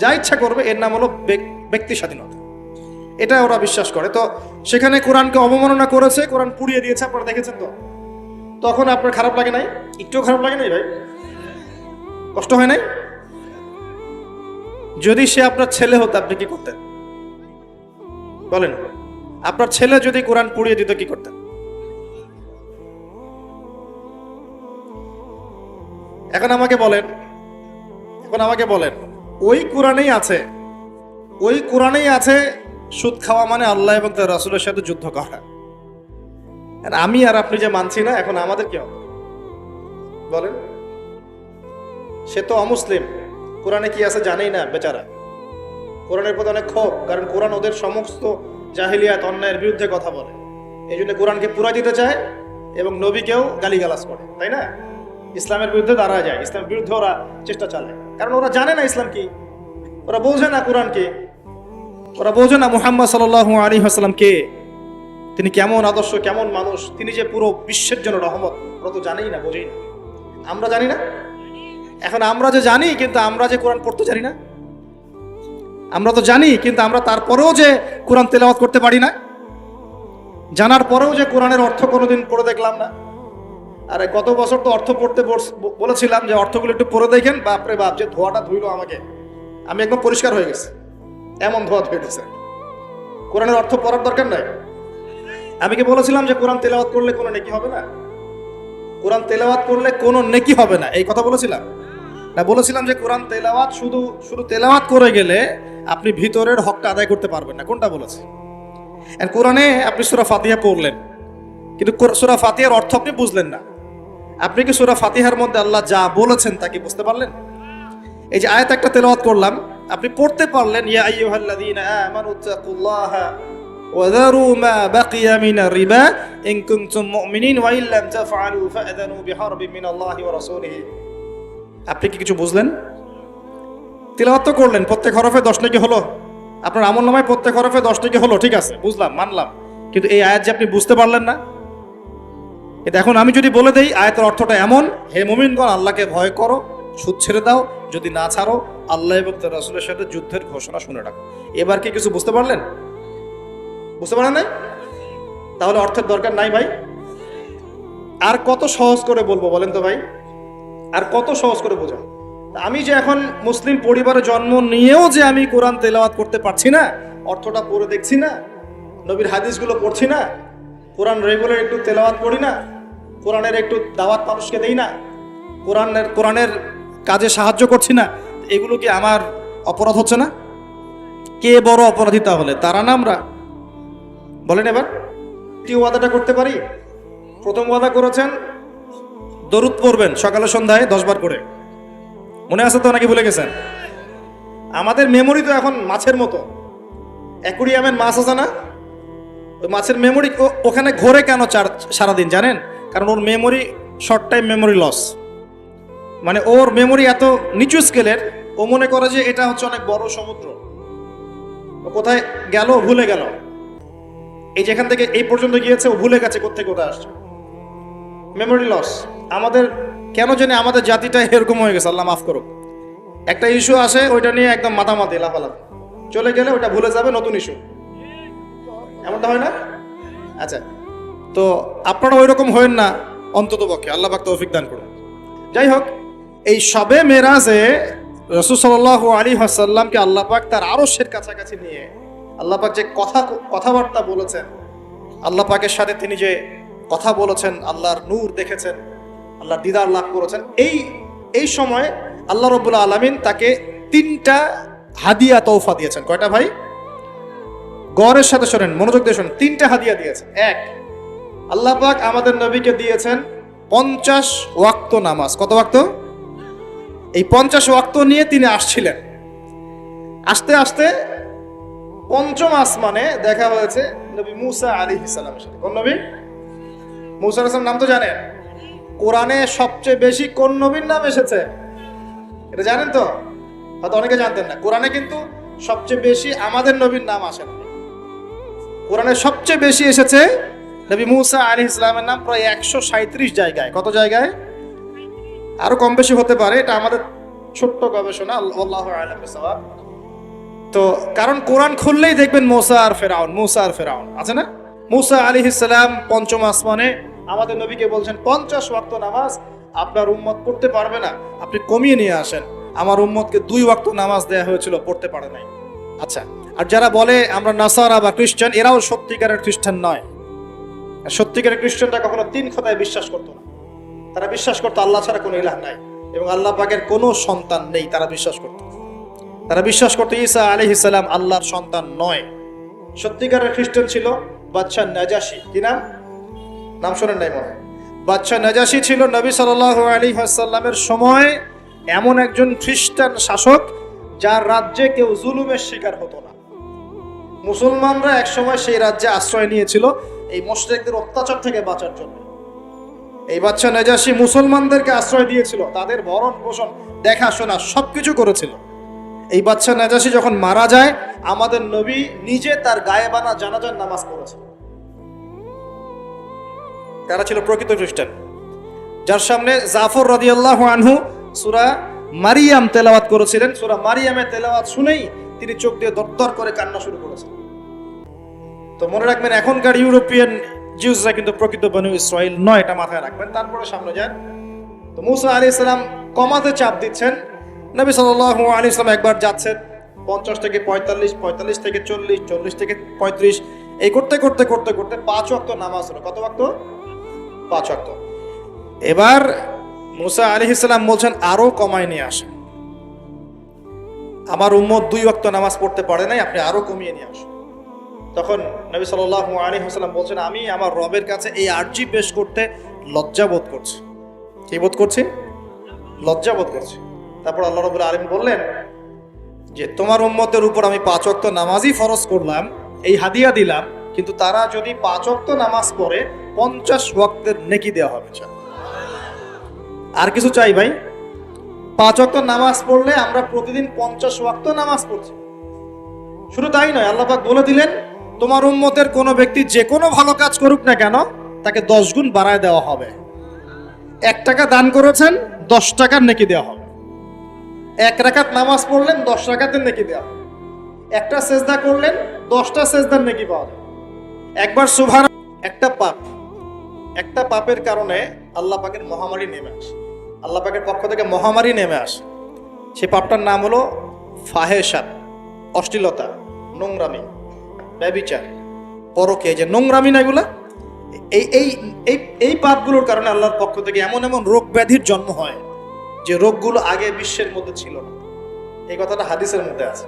যা ইচ্ছা করবে, এর নাম হলো ব্যক্তি স্বাধীনতা। এটা ওরা বিশ্বাস করে। তো সেখানে কোরআনকে অবমাননা করেছে, কোরআন পুড়িয়ে দিয়েছে, আপনারা দেখেছেন তো। তখন আপনার খারাপ লাগে নাই? একটু খারাপ লাগে নাই ভাই? কষ্ট হয় নাই? যদি সে আপনার ছেলে হতো, আপনি কি করতেন বলেন? আপনার ছেলে যদি কোরআন পুড়িয়ে দিত, কি করতেন? এখন আমাকে বলেন, ওই কোরআনেই আছে সুদ খাওয়া মানে আল্লাহ এবং তার রাসূলের সাথে যুদ্ধ করা। আমি আর আপনি যে মানছি না, এখন আমাদের কি হবে বলেন? সে তো অমুসলিম, কোরআনে কি আছে জানেই না বেচারা। কোরআনের প্রতি অনেক ক্ষোভ, কারণ কোরআন ওদের সমস্ত জাহিলিয়াত, অন্যায়ের বিরুদ্ধে কথা বলে। এই জন্য কোরআনকে পুরা দিতে চায় এবং নবীকেও গালিগালাজ করে, তাই না? ইসলামের বিরুদ্ধে দাঁড়া যায়, ইসলামের বিরুদ্ধে ওরা চেষ্টা চালায়, কারণ ওরা জানে না ইসলাম কি, ওরা বোঝে না কোরআন কি, ওরা বোঝে না মুহাম্মদ সাল্লাল্লাহু আলাইহি ওয়াসাল্লাম কে, তিনি কেমন আদর্শ, কেমন মানুষ, তিনি যে পুরো বিশ্বের জন্য রহমত, ওরা তো জানেই না, বোঝেই না। আমরা জানি না? এখন আমরা যে জানি, কিন্তু আমরা যে কোরআন পড়তে জানি না। আমরা তো জানি, কিন্তু আমরা তারপরেও যে কোরআন তেলাওয়াত করতে পারি না, জানার পরেও যে কোরআনের অর্থ কোনোদিন পড়ে দেখলাম না। আরে গত বছর তো অর্থ পড়তে বলেছিলাম যে অর্থগুলো একটু পড়ে দেখেন, বাপরে বাপ, যে ধোয়াটা ধুইলো আমাকে, আমি একদম পরিষ্কার হয়ে গেছে, এমন ধোয়া ধুয়ে গেছে। কোরআনের অর্থ পড়ার দরকার নাই? আমি কি বলেছিলাম যে কোরআন তেলাওয়াত করলে কোনো নেকি হবে না? কোরআন তেলাওয়াত করলে কোনো নেকি হবে না, এই কথা বলেছিলাম না? বলেছিলাম যে কোরআন তেলাওয়াত শুধু তেলাওয়াত করে গেলে আপনি ভিতরের হকটা আদায় করতে পারবেন না। কোনটা বলেছে? কোরআনে আপনি সূরা ফাতিহা পড়লেন, কিন্তু সূরা ফাতিহার অর্থ আপনি বুঝলেন না। আপনি কি সূরা ফাতিহার মধ্যে আল্লাহ যা বলেছেন তা কি বুঝতে পারলেন? এই যে আয়াত একটা তেলাওয়াত করলাম, আপনি পড়তে পারলেন ইয়া আইয়ুহাল্লাযীনা আমানু তাকুল্লাহা ওয়া যারু মা বাকিয়া মিনার রিবা ইন কুনতুম মুমিনিন ওয়া ইল্লাম তাফআলু ফাআযানু বিহারবিন মিনাল্লাহি ওয়া রাসূলিহি। আপনি কি কিছু বুঝলেন? তেলাওয়াত তো করলেন, প্রত্যেক হরফে 10 নেকি হলো, আপনার আমলনামায় প্রত্যেক হরফে 10 নেকি হলো, ঠিক আছে, বুঝলাম, মানলাম, কিন্তু এই আয়াত যে আপনি বুঝতে পারলেন না। এটা এখন আমি যদি বলে দেই আয়াতের অর্থটা এমন, হে মুমিনগণ আল্লাহকে ভয় করো, সুদ ছেড়ে দাও, যদি না ছাড়ো আল্লাহ এবং তার রাসূলের সাথে যুদ্ধের ঘোষণা শুনে রাখো, এবার কি কিছু বুঝতে পারলেন? বুঝতে পারেন নাই? তাহলে অর্থের দরকার নাই ভাই। আর কত সহজ করে বলবো বলেন তো ভাই, আর কত সহজ করে বোঝাবো? আমি যে এখন মুসলিম পরিবারে জন্ম নিয়েও যে আমি কোরআন তেলাওয়াত করতে পারছি না, অর্থটা পড়ে দেখছি না, নবীর হাদিসগুলো পড়ছি না, কোরআন রেগুলার একটু তেলাওয়াত করি না, কোরআনের একটু দাওয়াত মানুষকে দেই না, কোরআনের কাজে সাহায্য করছি না, এগুলো কি আমার অপরাধ হচ্ছে না? কে বড় অপরাধী তাহলে, তারা না আমরা? বলেন এবার। দ্বিতীয় ওয়াদাটা করতে পারি? প্রথম ওয়াদা করেছেন দরুদ পড়বেন সকালে সন্ধ্যায় 10 বার করে, মনে আছে তো নাকি ভুলে গেছেন? আমাদের মেমোরি তো এখন মাছের মতো, অ্যাকুরিয়ামের মাছ আছে না, ওই মাছের মেমোরি ওখানে ঘোরে কেন সারাদিন জানেন? কারণ ওর memory short time memory loss, মানে ওর মেমোরি এত নিচু স্কেলের, ও মনে করে যে এটা হচ্ছে অনেক বড় সমুদ্র, ও কোথায় গেল ভুলে গেল, এই যেখান থেকে এই পর্যন্ত গিয়েছে ও ভুলে গেছে কোত্থেকে কোথায় আসছে, মেমোরি লস। আমাদের কেন জানি আমাদের জাতিটা এরকম হয়ে গেছে, আল্লাহ মাফ করুক। একটা ইস্যু আসে ওইটা নিয়ে একদম মাতামাতি লাফালাফি, চলে গেলে ওটা ভুলে যাবে, নতুন ইস্যু, এমনটা হয় না? আচ্ছা, তো আপনারা ওই রকম হয়েন না অন্তত পক্ষে, আল্লাহ পাক তৌফিক দান করুন। যাই হোক, এই শবে মেরাজে রাসূল সাল্লাল্লাহু আলাইহি ওয়াসাল্লামকে আল্লাহ পাক তার আরশের কাছাকাছি নিয়ে আল্লাহ পাক যে কথাবার্তা বলেছেন, আল্লাহ পাকের সাথে তিনি যে কথা বলেছেন, আল্লাহর নূর দেখেছেন, আল্লাহর দিদার লাভ করেছেন, এই সময় আল্লাহ রাব্বুল আলামিন তাকে 3টা হাদিয়া তৌফা দিয়েছেন। কয়টা ভাই? গৌরের সাথে শোনেন, মনোযোগ দিয়ে শোনেন, 3টা হাদিয়া দিয়েছেন। এক, আল্লাহ পাক আমাদের নবীকে দিয়েছেন 50 ওয়াক্ত নামাজ। কত ওয়াক্ত? এই 50 ওয়াক্ত নিয়ে তিনি আসছিলেন। আস্তে আস্তে পঞ্চম আসমানে দেখা হয়েছে নবী মুসা আলাইহিস সালামের সাথে। কোন নবী? মুসা আলাইহিস সালাম নাম তো জানেন। কোরআনে সবচেয়ে বেশি কোন নবীর নাম এসেছে এটা জানেন তো? হয়তো অনেকে জানতেন না। কোরআনে কিন্তু সবচেয়ে বেশি আমাদের নবীর নাম আসে না। কোরআনে সবচেয়ে বেশি এসেছে নবী মুসা আলাইহিস সালামের নাম, প্রায় 137 জায়গায়। কত জায়গায়? আরো কম বেশি হতে পারে, এটা আমাদের ছোট্ট গবেষণা, আল্লাহু আ'লাম বিসওয়াব। তো কারণ কোরআন খুললেই দেখবেন মুসা আর ফেরাউন আছে না? মুসা আলাইহিস সালাম পঞ্চম আসমানে আমাদের নবীকে বলছেন 50 ওয়াক্ত নামাজ আপনার উম্মত পড়তে পারবে না, আপনি কমিয়ে নিয়ে আসেন। আমার উম্মতকে 2 ওয়াক্ত নামাজ দেয়া হয়েছিল, পড়তে পারে নাই। আচ্ছা, আর যারা বলে আমরা নাসারা বা খ্রিস্টান, এরাও সত্যিকারের খ্রিস্টান নয়। সত্যিকারের খ্রিস্টানরা কখনো 3 খোদায় বিশ্বাস করতো না। তারা বিশ্বাস করতো আল্লাহ ছাড়া কোনো ইলাহ নাই এবং আল্লাহ পাকের কোনো সন্তান নেই, তারা বিশ্বাস করতো। তারা বিশ্বাস করতো ঈসা আলাইহিস সালাম আল্লাহর সন্তান নয়। সত্যিকারের খ্রিস্টান ছিল বাদশা নাজাশী। কি নাম? নাম শোনেন নাই মনে? বাদশা নাজাশী ছিল নবী সাল্লাল্লাহু আলাইহি ওয়াসাল্লামের সময় এমন একজন খ্রিস্টান শাসক যার রাজ্যে কেউ জুলুমের শিকার হতো না। মুসলমানরা একসময় সেই রাজ্যে আশ্রয় নিয়েছিল এই মুশরিকদের অত্যাচার থেকে বাঁচার জন্য। এই বাদশা নাজাশী মুসলমানদেরকে আশ্রয় দিয়েছিল, তাদের ভরণ পোষণ দেখাশোনা সবকিছু করেছিল। এই বাদশা নাজাশী যখন মারা যায়, আমাদের নবী নিজে তার গায়েবানা জানাজার নামাজ পড়েছে। তারা ছিল প্রকৃত খ্রিস্টান, যার সামনে জাফর রাদিয়াল্লাহু আনহু সূরা মারিয়াম তেলাওয়াত করেছিলেন। সূরা মারিয়ামের তেলাওয়াত শুনেই তিনি চোখ দিয়ে দরদর করে কান্না শুরু করেছেন। তো মনে রাখবেন, এখনকার ইউরোপিয়ান জিউসরা কিন্তু প্রকৃত বনু ইসরাইল নয়, এটা মাথায় রাখবেন। তারপরে সামনে যান। তো মুসা আলাইহিস সালাম কমাতে চাপ দিচ্ছেন। নবী সাল্লাল্লাহু আলাইহি ওয়াসাল্লাম একবার যাচ্ছেন 50 থেকে 45, 45 থেকে 40, 40 থেকে 35, এই করতে করতে করতে করতে 5 ওয়াক্ত নামাজ হলো। কত ওয়াক্ত? 5 ওয়াক্ত। এবার মুসা আলাইহিস সালাম বলছেন আরো কমায় নিয়ে আসেন, আমার উম্মত 2 ওয়াক্ত নামাজ পড়তে পারে নাই, আপনি আরো কমিয়ে নিয়ে আসেন। তখন নবী সাল্লাল্লাহু আলাইহি ওয়াসাল্লাম বলছেন আমি আমার রবের কাছে এই আরজি পেশ করতে লজ্জা বোধ করছি। কি বোধ করছি? লজ্জা বোধ করছি। তারপর আল্লাহ রাব্বুল আলামিন বললেন যে তোমার উম্মতের উপর আমি 5 ওয়াক্ত নামাজই ফরজ করলাম, এই হাদিয়া দিলাম, কিন্তু তারা যদি 5 ওয়াক্ত নামাজ পড়ে 50 ওয়াক্তের নেকি দেওয়া হবে। আর কিছু চাই ভাই? 5 ওয়াক্ত নামাজ পড়লে আমরা প্রতিদিন 50 ওয়াক্ত নামাজ পড়ছি। শুধু তাই নয়, আল্লাহ পাক বলে দিলেন তোমার উম্মতের কোনো ব্যক্তি যে কোনো ভালো কাজ করুক না কেন তাকে 10 গুণ বাড়ায় দেওয়া হবে। 1 টাকা দান করেছেন 10 টাকার নেকি দেওয়া হবে। 1 রাকাত নামাজ পড়লেন 10 রাকাতের নেকি দেওয়া হবে। একটা সেজদা করলেন 10টা সেজদার নেকি পাওয়া যাবে। একবার সুবহান, একটা পাপের কারণে আল্লাহ পাকের মহামারী নেমে আসে, আল্লাহ পাকের পক্ষ থেকে মহামারী নেমে আসে। সেই পাপটার নাম হলো ফাহেশাত, অশ্লীলতা, নোংরামি, ব্যভিচার, পরকে, যে নোংরামি না এগুলা, এই পাপগুলোর কারণে আল্লাহর পক্ষ থেকে এমন এমন রোগ ব্যাধির জন্ম হয় যে রোগগুলো আগে বিশ্বের মধ্যে ছিল না। এই কথাটা হাদিসের মধ্যে আছে।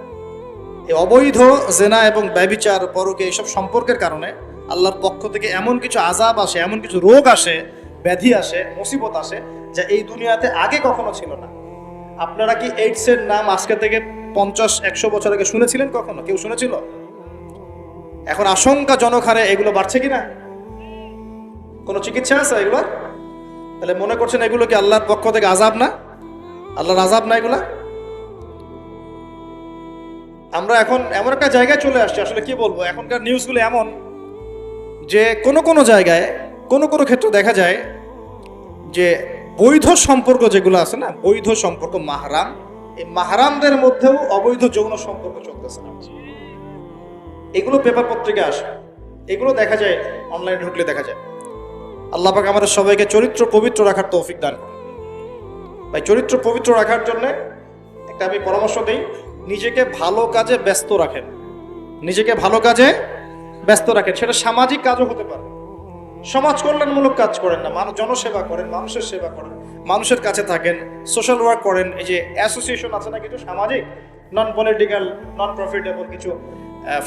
এই অবৈধ জেনা এবং ব্যভিচার, পরকে, এইসব সম্পর্কের কারণে আল্লাহর পক্ষ থেকে এমন কিছু আযাব আসে, এমন কিছু রোগ আসে, ব্যাধি আসে, মুসিবত আসে যা এই দুনিয়াতে আগে কখনো ছিল না। আপনারা কি এইডসের নাম আজকে থেকে 50-100 বছর আগে শুনেছিলেন? কখনো কেউ শুনেছিল? এখন আশঙ্কাজনক হারে এগুলো বাড়ছে কিনা? কোনো চিকিৎসা আছে এগুলো? তাহলে মনে করছেন এগুলো কি আল্লাহর পক্ষ থেকে আযাব না? আল্লাহর আযাব না এগুলা? আমরা এখন এমন একটা জায়গায় চলে আসছি, আসলে কি বলবো, এখনকার নিউজগুলো এমন যে কোনো জায়গায় কোনো ক্ষেত্রে দেখা যায় যে বৈধ সম্পর্ক যেগুলো আছে না, বৈধ সম্পর্ক, মাহরাম, এই মাহরামদের মধ্যেও অবৈধ যৌন সম্পর্ক চলতেছে না। এগুলো পেপার পত্রিকায় আসে, এগুলো দেখা যায়, অনলাইনে ঢুকলে দেখা যায়। আল্লাহ পাক আমাদের সবাইকে চরিত্র পবিত্র রাখার তৌফিক দান করেন। ভাই, চরিত্র পবিত্র রাখার জন্য একটা আমি পরামর্শ দিই, নিজেকে ভালো কাজে ব্যস্ত রাখেন। নিজেকে ভালো কাজে ব্যস্ত রাখেন, সেটা সামাজিক কাজও হতে পারে। সমাজ কল্যাণমূলক কাজ করেন না, জনসেবা করেন, মানুষের সেবা করেন, মানুষের কাছে থাকেন, সোশ্যাল ওয়ার্ক করেন। এই যে অ্যাসোসিয়েশন আছে না কিছু সামাজিক, নন পলিটিক্যাল, নন প্রফিটেবল কিছু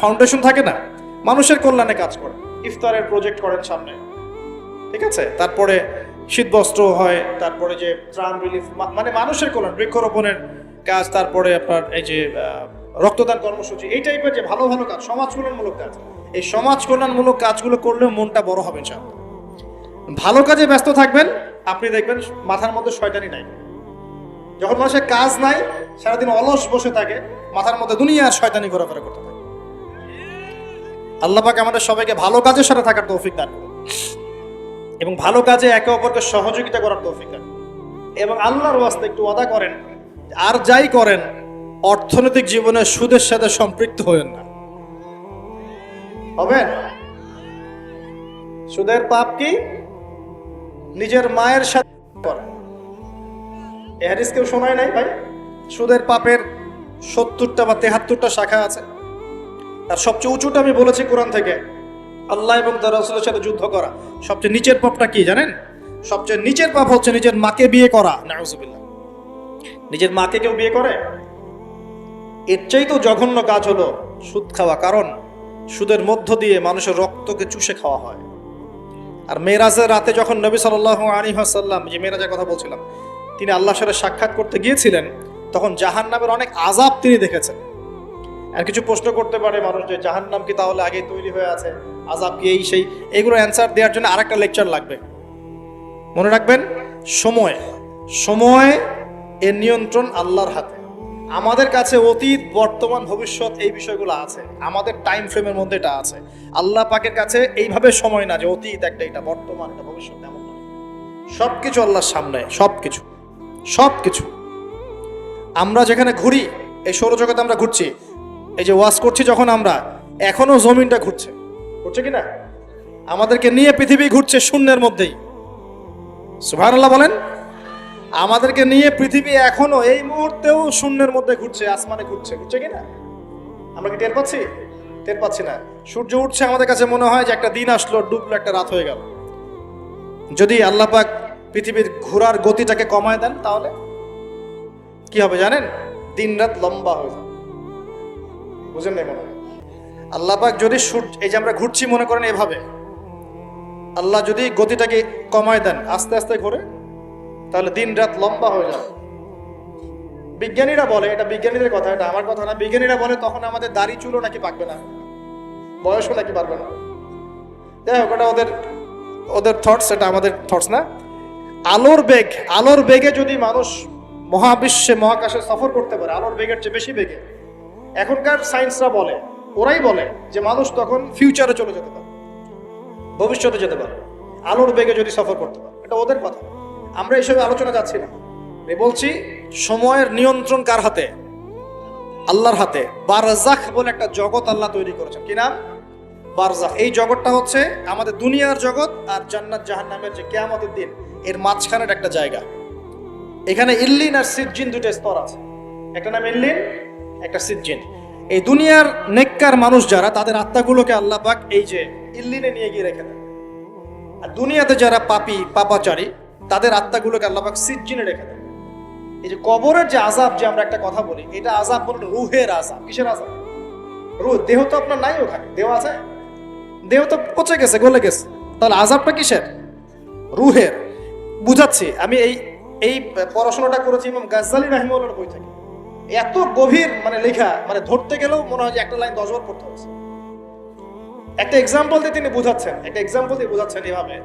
ফাউন্ডেশন থাকে না, মানুষের কল্যাণে কাজ করেন। ইফতারের প্রজেক্ট করেন সামনে, ঠিক আছে? তারপরে শীতবস্ত্র হয়, তারপরে যে ত্রাণ রিলিফ, মানে মানুষের কল্যাণ, বৃক্ষরোপণের কাজ, তারপরে আপনার এই যে রক্তদান কর্মসূচি, এই টাইপের যে ভালো ভালো কাজ, সমাজ কল্যাণমূলক কাজ, এই সমাজ কল্যাণমূলক কাজগুলো করলে মনটা বড় হবে ইনশাআল্লাহ। ভালো কাজে ব্যস্ত থাকবেন, আপনি দেখবেন মাথার মধ্যে শয়তানি নাই। যখন মানুষের কাজ নাই, সারাদিন অলস বসে থাকে, মাথার মধ্যে দুনিয়ার শয়তানি ঘোরাফেরা করতে থাকে। আল্লাহ পাক আমাদের সবাইকে ভালো কাজের সাথে থাকার তৌফিক দান করুন এবং ভালো কাজে একে অপরকে সহযোগিতা করার তৌফিক দান করুন। এবং আল্লাহর ওয়াস্তে একটু ওয়াদা করেন, আর যাই করেন অর্থনৈতিক জীবনে সুদের সাথে সম্পৃক্ত হবেন না। হবেন? সুদের পাপ কি? নিজের মায়ের সাথে করে। এই হাদিস কেউ শোনায় নাই ভাই? সুদের পাপের 70টা বা 73টা শাখা আছে। আর সবচেয়ে উঁচুটা আমি বলেছি কোরআন থেকে, আল্লাহ এবং তার রাসূলের সাথে যুদ্ধ করা। সবচেয়ে নিচের পাপটা কি জানেন? সবচেয়ে নিচের পাপ হচ্ছে নিজের মাকে বিয়ে করা। নাউযুবিল্লাহ। নিজের মাকে কেউ বিয়ে করে? এর চাইতেও জঘন্য কাজ হলো সুদ খাওয়া, কারণ সুদের মধ্য দিয়ে মানুষের রক্তকে চুষে খাওয়া হয়। আর মেরাজের রাতে যখন নবী সাল্লাল্লাহু আলাইহি ওয়াসাল্লাম, যে মেরাজের কথা বলছিলাম, তিনি আল্লাহর সাথে সাক্ষাৎ করতে গিয়েছিলেন, তখন জাহান্নামের অনেক আযাব তিনি দেখেছেন। আর কিছু প্রশ্ন করতে পারে মানুষ যে জাহান্নাম কি তাহলে আগেই তৈরি হয়ে আছে, আযাব কি এই সেই, এগুলো অ্যান্সার দেওয়ার জন্য আরেকটা লেকচার লাগবে। মনে রাখবেন, সময় এর নিয়ন্ত্রণ আল্লাহর হাতে। আমাদের কাছে অতীত, বর্তমান, ভবিষ্যৎ এই বিষয়গুলো আছে, আমাদের টাইম ফ্রেমের মধ্যে এটা আছে। আল্লাহ পাকের কাছে এইভাবে সময় না যে অতীত একটা, এটা বর্তমান, এটা ভবিষ্যৎ, এমন নয়। সবকিছু আল্লাহর সামনে, সবকিছু। আমরা যেখানে ঘুরি, এই সৌরজগতে আমরা ঘুরছি, এই যে ওয়াজ করছি যখন আমরা, এখনো জমিনটা ঘুরছে কিনা? আমাদেরকে নিয়ে পৃথিবী ঘুরছে শূন্যের মধ্যেই। সুবহানাল্লাহ বলেন। আমাদেরকে নিয়ে পৃথিবী এখনো এই মুহূর্তেও শূন্যের মধ্যে ঘুরছে, আসমানে ঘুরছে কিনা? আমরা কি টের পাচ্ছি? টের পাচ্ছি না। সূর্য উঠছে, আমাদের কাছে মনে হয় যে একটা দিন আসলো, ডুবলো, একটা রাত হয়ে গেল। যদি আল্লাহ পাক পৃথিবীর ঘোরার গতিটাকে কমায় দেন তাহলে কি হবে জানেন? দিন রাত লম্বা হয়ে যাবে। বুঝেন না? মনে হয় আল্লাহ পাক যদি এই যে আমরা ঘুরছি মনে করেন এভাবে, আল্লাহ যদি গতিটাকে কমায় দেন, আস্তে আস্তে ঘুরে, তাহলে দিন রাত লম্বা হয়ে যাবে। বিজ্ঞানীরা বলে, এটা বিজ্ঞানীদের কথা, এটা আমার কথা না, বিজ্ঞানীরা বলে তখন আমাদের দাড়ি চুলও নাকি পাকবে না, বয়সও নাকি পারবে না। যাই হোক, ওটা ওদের থটস, এটা আমাদের থটস না। আলোর বেগে যদি মানুষ মহাবিশ্বে মহাকাশে সফর করতে পারে, আলোর বেগের চেয়ে বেশি বেগে, এখনকার সায়েন্সরা বলে, ওরাই বলে যে মানুষ তখন ফিউচারে চলে যেতে পারে, ভবিষ্যতে যেতে পারে, আলোর বেগে যদি সফর করতে পারে। এটা ওদের কথা, আমরা এইসব আলোচনা যাচ্ছি না। আমি বলছি সময়ের নিয়ন্ত্রণ কার হাতে? আল্লাহর হাতে। বারজাখ বলে একটা জগৎ আল্লাহ তৈরি করেছেন। কি নাম? বারজাখ। এই জগৎটা হচ্ছে আমাদের দুনিয়ার জগৎ আর জান্নাত জাহান্নামের যে কিয়ামতের দিন, এর মাঝখানের একটা জায়গা। এখানে ইল্লিন আর সিজ্জিন দুটো স্তর আছে, একটা নাম ইল্লিন, একটা সিজ্জিন। এই দুনিয়ার নেককার মানুষ যারা, তাদের আত্মাগুলোকে আল্লাহ পাক এই যে ইল্লিনে নিয়ে গিয়ে রেখে দেন। আর দুনিয়াতে যারা পাপাচারী, তাদের আত্মাগুলোকে আল্লাহ পাক সিজ্জিনে রেখে দেন। এই যে কবরের যে আযাব, যে আমরা একটা কথা বলি, এটা আযাব বলে রুহের আযাব। কিসের আযাব? রুহ। দেহ তো আপনার নাই ওখানে, দেহ আছে? দেহ তো পচে গেছে, গলে গেছে, তাহলে আযাবটা কিসের? রুহের। বুঝাচ্ছি, আমি এই পড়াশোনাটা করেছি ইমাম গাজ্জালী রাহিমাহুল্লাহর বই থেকে। এত গভীর লেখা, ধরতে গেলেও মনে হয় যে একটা লাইন 10 বার পড়তে হচ্ছে। একটা এক্সাম্পল দিয়ে তিনি বোঝাচ্ছেন এভাবে।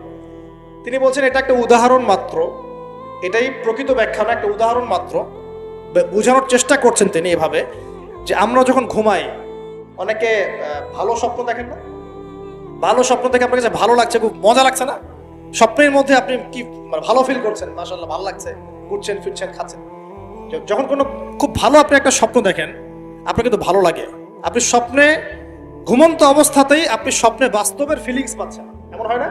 তিনি বলছেন এটা একটা উদাহরণ মাত্র, এটাই প্রকৃত ব্যাখ্যা না, একটা উদাহরণ মাত্র। বোঝানোর চেষ্টা করছেন তিনি এভাবে যে আমরা যখন ঘুমাই, অনেকে ভালো স্বপ্ন দেখেন না? ভালো স্বপ্ন দেখে আপনার কাছে ভালো লাগছে, খুব মজা লাগছে না? স্বপ্নের মধ্যে আপনি কি ভালো ফিল করছেন? মাশাআল্লাহ, ভালো লাগছে, ঘুরছেন ফিরছেন খাচ্ছেন। যখন কোনো খুব ভালো আপনি একটা স্বপ্ন দেখেন, আপনার কিন্তু ভালো লাগে। আপনি স্বপ্নে, ঘুমন্ত অবস্থাতেই আপনি স্বপ্নে বাস্তবের ফিলিংস পাচ্ছেন, এমন হয় না?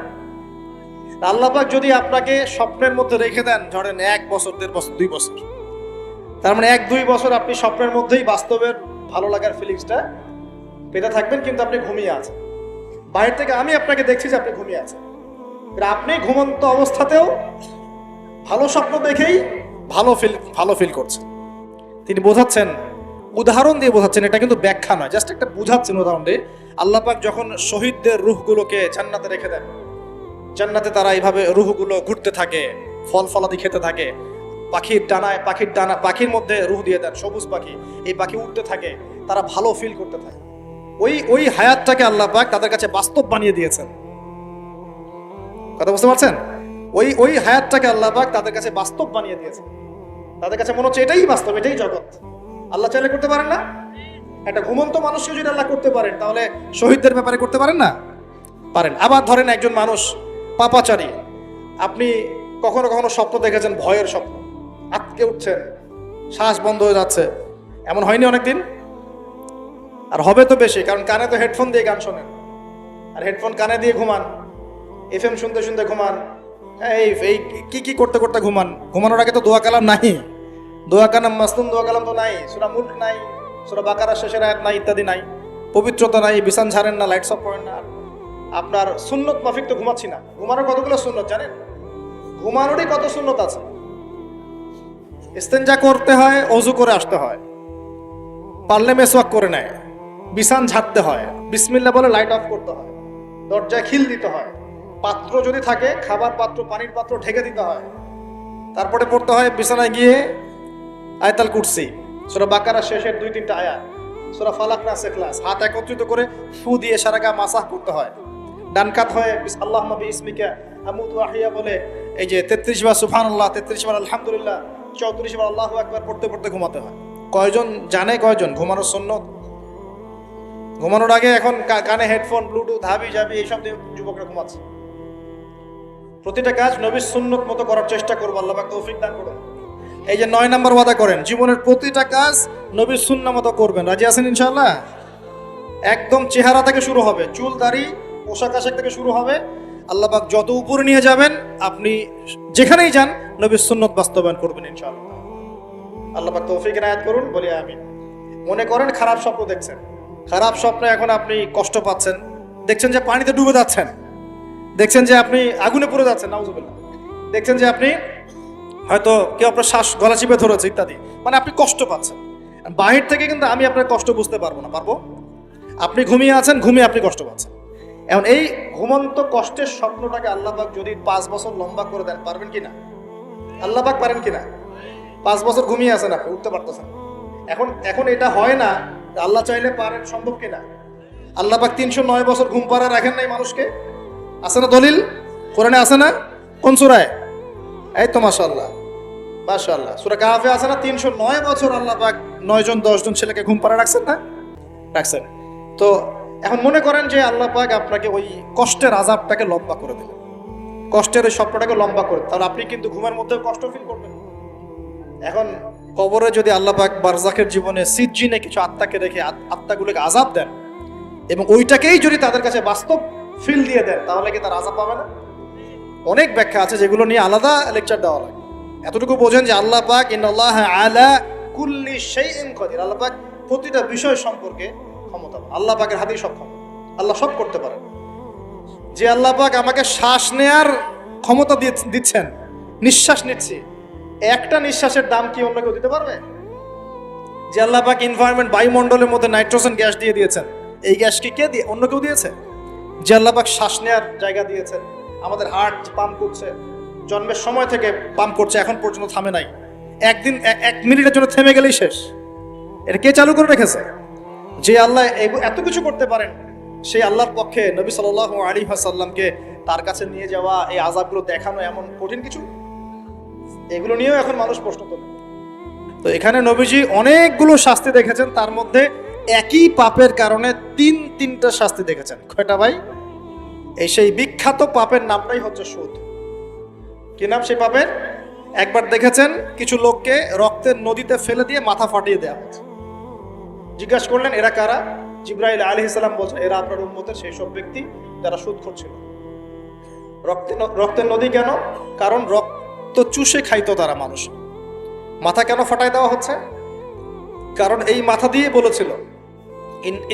আল্লাহ পাক যদি আপনাকে স্বপ্নের মধ্যে রেখে দেন, ধরেন 1 বছর, 1.5 বছর, 2 বছর, তার 1-2 বছর আপনি স্বপ্নের মধ্যেই বাস্তবের ভালো লাগার ফিলিংসটা পেতে থাকবেন, কিন্তু আপনি ঘুমিয়ে আছেন। বাইরে থেকে আমি আপনাকে দেখছি যে আপনি ঘুমিয়ে আছেন, আপনি ঘুমন্ত অবস্থাতেও ভালো স্বপ্ন দেখেই ভালো ফিল করছেন। তিনি বোঝাচ্ছেন, উদাহরণ দিয়ে বোঝাচ্ছেন, এটা কিন্তু ব্যাখ্যা নয়, জাস্ট একটা বোঝাচ্ছেন উদাহরণ দিয়ে। আল্লাহ পাক যখন শহীদদের রূহগুলোকে জান্নাতে রেখে দেন, জান্নাতে তারা এইভাবে রূহগুলো ঘুরতে থাকে, ফল ফলাদি খেতে থাকে, পাখির মধ্যে রূহ দিয়ে দেন, সবুজ পাখি, এই পাখি উঠতে থাকে, তারা ভালো ফিল করতে থাকে। ওই হায়াতটাকে আল্লাহ পাক তাদের কাছে বাস্তব বানিয়ে দিয়েছেন। কথা বুঝতে পারছেন? ওই হায়াতটাকে আল্লাহ পাক তাদের কাছে বাস্তব বানিয়ে দিয়েছেন। তাদের কাছে মনে হচ্ছে এটাই বাস্তব, এটাই জগৎ। আল্লাহ চাইলে করতে পারেন না? একটা ঘুমন্ত মানুষকে যদি আল্লাহ করতে পারেন, তাহলে শহীদদের ব্যাপারে করতে পারেন না? পারেন। আবার ধরেন একজন মানুষ পাপাচারী, আপনি কখনো কখনো স্বপ্ন দেখেছেন, ভয়ের স্বপ্ন, আটকে উঠছেন, শ্বাস বন্ধ হয়ে যাচ্ছে, এমন হয়নি অনেকদিন? আর হবে তো বেশি, কারণ কানে তো হেডফোন দিয়ে গান শোনেন, আর হেডফোন কানে দিয়ে ঘুমান, FM শুনতে শুনতে ঘুমান, এই কি করতে করতে ঘুমান। ঘুমানোর আগে তো দোয়া কালাম নাই, দোয়া কালাম মাসনুন দোয়া কালাম তো নাই, সূরা মুলক নাই, সূরা বাকারা শেষের আয়াত নাই, ইত্যাদি নাই, পবিত্রতা নাই, বিছান ঝাড়েন না, লাইটস অফ করেন না। আপনার সুন্নত মাফিক তো ঘুমাচ্ছি না। ঘুমানোর কতগুলো সুন্নত জানেন? ঘুমানোরই কত সুন্নত আছে। ইস্তেঞ্জা করতে হয়, ওযু করে আসতে হয়, পারলে মেসওয়াক করে নেয়, বিছান ঝাড়তে হয়, বিসমিল্লাহ বলে লাইট অফ করতে হয়, দরজায় খিল দিতে হয়, পাত্র যদি থাকে খাবার পাত্র, পানির পাত্র ঢেকে দিতে হয়, তারপরে পড়তে হয় বিছানায় গিয়ে আয়াতুল কুরসি, সূরা বাকারা শেষের 2-3টা আয়াত, সূরা ফালাক নাস ইখলাস, হাত একত্রিত করে ফু দিয়ে সারা গা মাসাহ করতে হয়। ডান কাত হয়ে আল্লাহুম্মা বিইসমিকা আমুতু আহইয়া বলে এই যে 33 বার সুবহানাল্লাহ, 33 বার আলহামদুলিল্লাহ, 34 বার আল্লাহু আকবার পড়তে পড়তে ঘুমাতে হয়। কয়জন জানে ঘুমানোর সুন্নত? ঘুমানোর আগে এখন কানে হেডফোন, ব্লুটুথ, হাবি জাবি এইসব দিয়ে যুবকরা ঘুমাচ্ছে। প্রতিটা কাজ নবীর সুন্নত মতো করার চেষ্টা করবো, আল্লাহ পাক তৌফিক দান করুন। এই যে 9 নম্বর ওয়াদা করেন, জীবনের প্রতিটা কাজ নবীর সুন্নাহ মতো করবেন। রাজি আছেন ইনশাআল্লাহ? একদম চেহারা থেকে শুরু হবে, চুল দাড়ি পোশাক আশাক থেকে শুরু হবে। আল্লাহ পাক যত উপরে নিয়ে যাবেন, আপনি যেখানেই যান নবীর সুন্নত বাস্তবায়ন করবেন ইনশাআল্লাহ। আল্লাহ পাক তৌফিক এনায়েত করুন, বলি আমিন। মনে করেন খারাপ স্বপ্ন দেখছেন, খারাপ স্বপ্নে এখন আপনি কষ্ট পাচ্ছেন, দেখছেন যে পানিতে ডুবে যাচ্ছেন, দেখছেন যে আপনি আগুনে পড়ে যাচ্ছেন, নাউজুবিল্লাহ, দেখছেন যে আপনি হয়তো কেউ আপনার শ্বাস গলা চিপে ধরেছে ইত্যাদি, মানে আপনি কষ্ট পাচ্ছেন। বাহির থেকে কিন্তু আমি আপনার কষ্ট বুঝতে পারবো না, পারবো? আপনি ঘুমিয়ে আছেন, ঘুমিয়ে আপনি কষ্ট পাচ্ছেন। এখন এই ঘুমন্ত কষ্টের স্বপ্নটাকে আল্লাহ পাক যদি 5 বছর লম্বা করে দেন, পারবেন কিনা? আল্লাহ পাক পারেন কিনা? 5 বছর ঘুমিয়ে আছেন, আপনি উঠতে পারতেছেন। এখন এটা হয় না, আল্লাহ চাইলে পারেন, সম্ভব কিনা? আল্লাহ পাক 309 বছর ঘুম পাড়া রাখেন নাই মানুষকে, আছে না দলিল? কোরআনে আছে না? কোন সূরায়? এই তো মাশাআল্লাহ, মাশাআল্লাহ, সূরা কাহফে আছে না? 309 বছর আল্লাহ পাক 9 জন 10 জন ছেলেকে ঘুম পাড়া রাখছেন না? রাখছেন। তো এখন মনে করেন যে আল্লাহ পাক আপনাকে ওই কষ্টের আযাবটাকে লম্বা করে দিলেন, কষ্টের ওই স্বপ্নটাকে লম্বা করে, তাহলে আপনি কিন্তু ঘুমের মধ্যে কষ্ট ফিল করবেন। এখন কবরে যদি আল্লাহ পাক বারজাখের জীবনে সিজ্জিনে কিছু আত্মাকে রেখে আত্মাগুলোকে আযাব দেন এবং ওইটাকেই যদি তাদের কাছে বাস্তব ফিল দিয়ে দেন, তাহলে কি তার আযাব পাবে না? অনেক ব্যাখ্যা আছে যেগুলো নিয়ে আলাদা লেকচার দেওয়া লাগে। এতটুকু বোঝেন যে আল্লাহ পাক ইন্নাল্লাহা আলা কুল্লি শাইইন কাদির, আল্লাহ পাক প্রতিটা বিষয় সম্পর্কে ক্ষমতাবান। আল্লাহ পাকের হাতেই সব ক্ষমতা, আল্লাহ সব করতে পারেন। যে আল্লাহ পাক আমাকে শ্বাস নেয়ার ক্ষমতা দিচ্ছেন, নিঃশ্বাস নিচ্ছি, একটা নিঃশ্বাসের দাম কি অন্য কেউ দিতে পারবে? যে আল্লাহ পাক এনভায়রনমেন্ট, বায়ুমণ্ডলের মধ্যে নাইট্রোজেন গ্যাস দিয়ে দিয়েছেন, এই গ্যাস কি কে দিয়ে, অন্য কেউ দিয়েছে? যে আল্লাহ পাক শ্বাস নেয়ার জায়গা দিয়েছেন, আমাদের হার্ট পাম্প করছে, জন্মের সময় থেকে পাম্প করছে, এখন পর্যন্ত থামে নাই, একদিন 1 মিনিটের জন্য থেমে গেলেই শেষ। এটা কে চালু করে রেখেছে? যে আল্লাহ এত কিছু করতে পারেন, সেই আল্লাহর পক্ষে নবী সাল্লাল্লাহু আলাইহি ওয়াসাল্লামকে তার কাছে নিয়ে যাওয়া, এই আযাবগুলো দেখানো এমন কঠিন কিছু? এগুলো নিয়েও এখন মানুষ প্রশ্ন তোলে। তো এখানে নবীজি অনেকগুলো শাস্তি দেখেছেন, তার মধ্যে একই পাপের কারণে তিনটা শাস্তি দেখেছেন। কয়টা ভাই? এই সেই বিখ্যাত পাপের নামটাই হচ্ছে সুদ। কি নাম সেই পাপের? একবার দেখেছেন কিছু লোককে রক্তের নদীতে ফেলে দিয়ে মাথা ফাটিয়ে দেওয়া হচ্ছে। জিজ্ঞাসা করলেন এরা কারা? জিবরাইল আলাইহিস সালাম বলছেন এরা আপনার উম্মতের সেই সব ব্যক্তি যারা সুদখোর ছিল। রক্তের নদী কেন? কারণ রক্ত চুষে খাইতো তারা মানুষ। মাথা কেন ফাটাই দেওয়া হচ্ছে? কারণ এই মাথা দিয়ে বলেছিল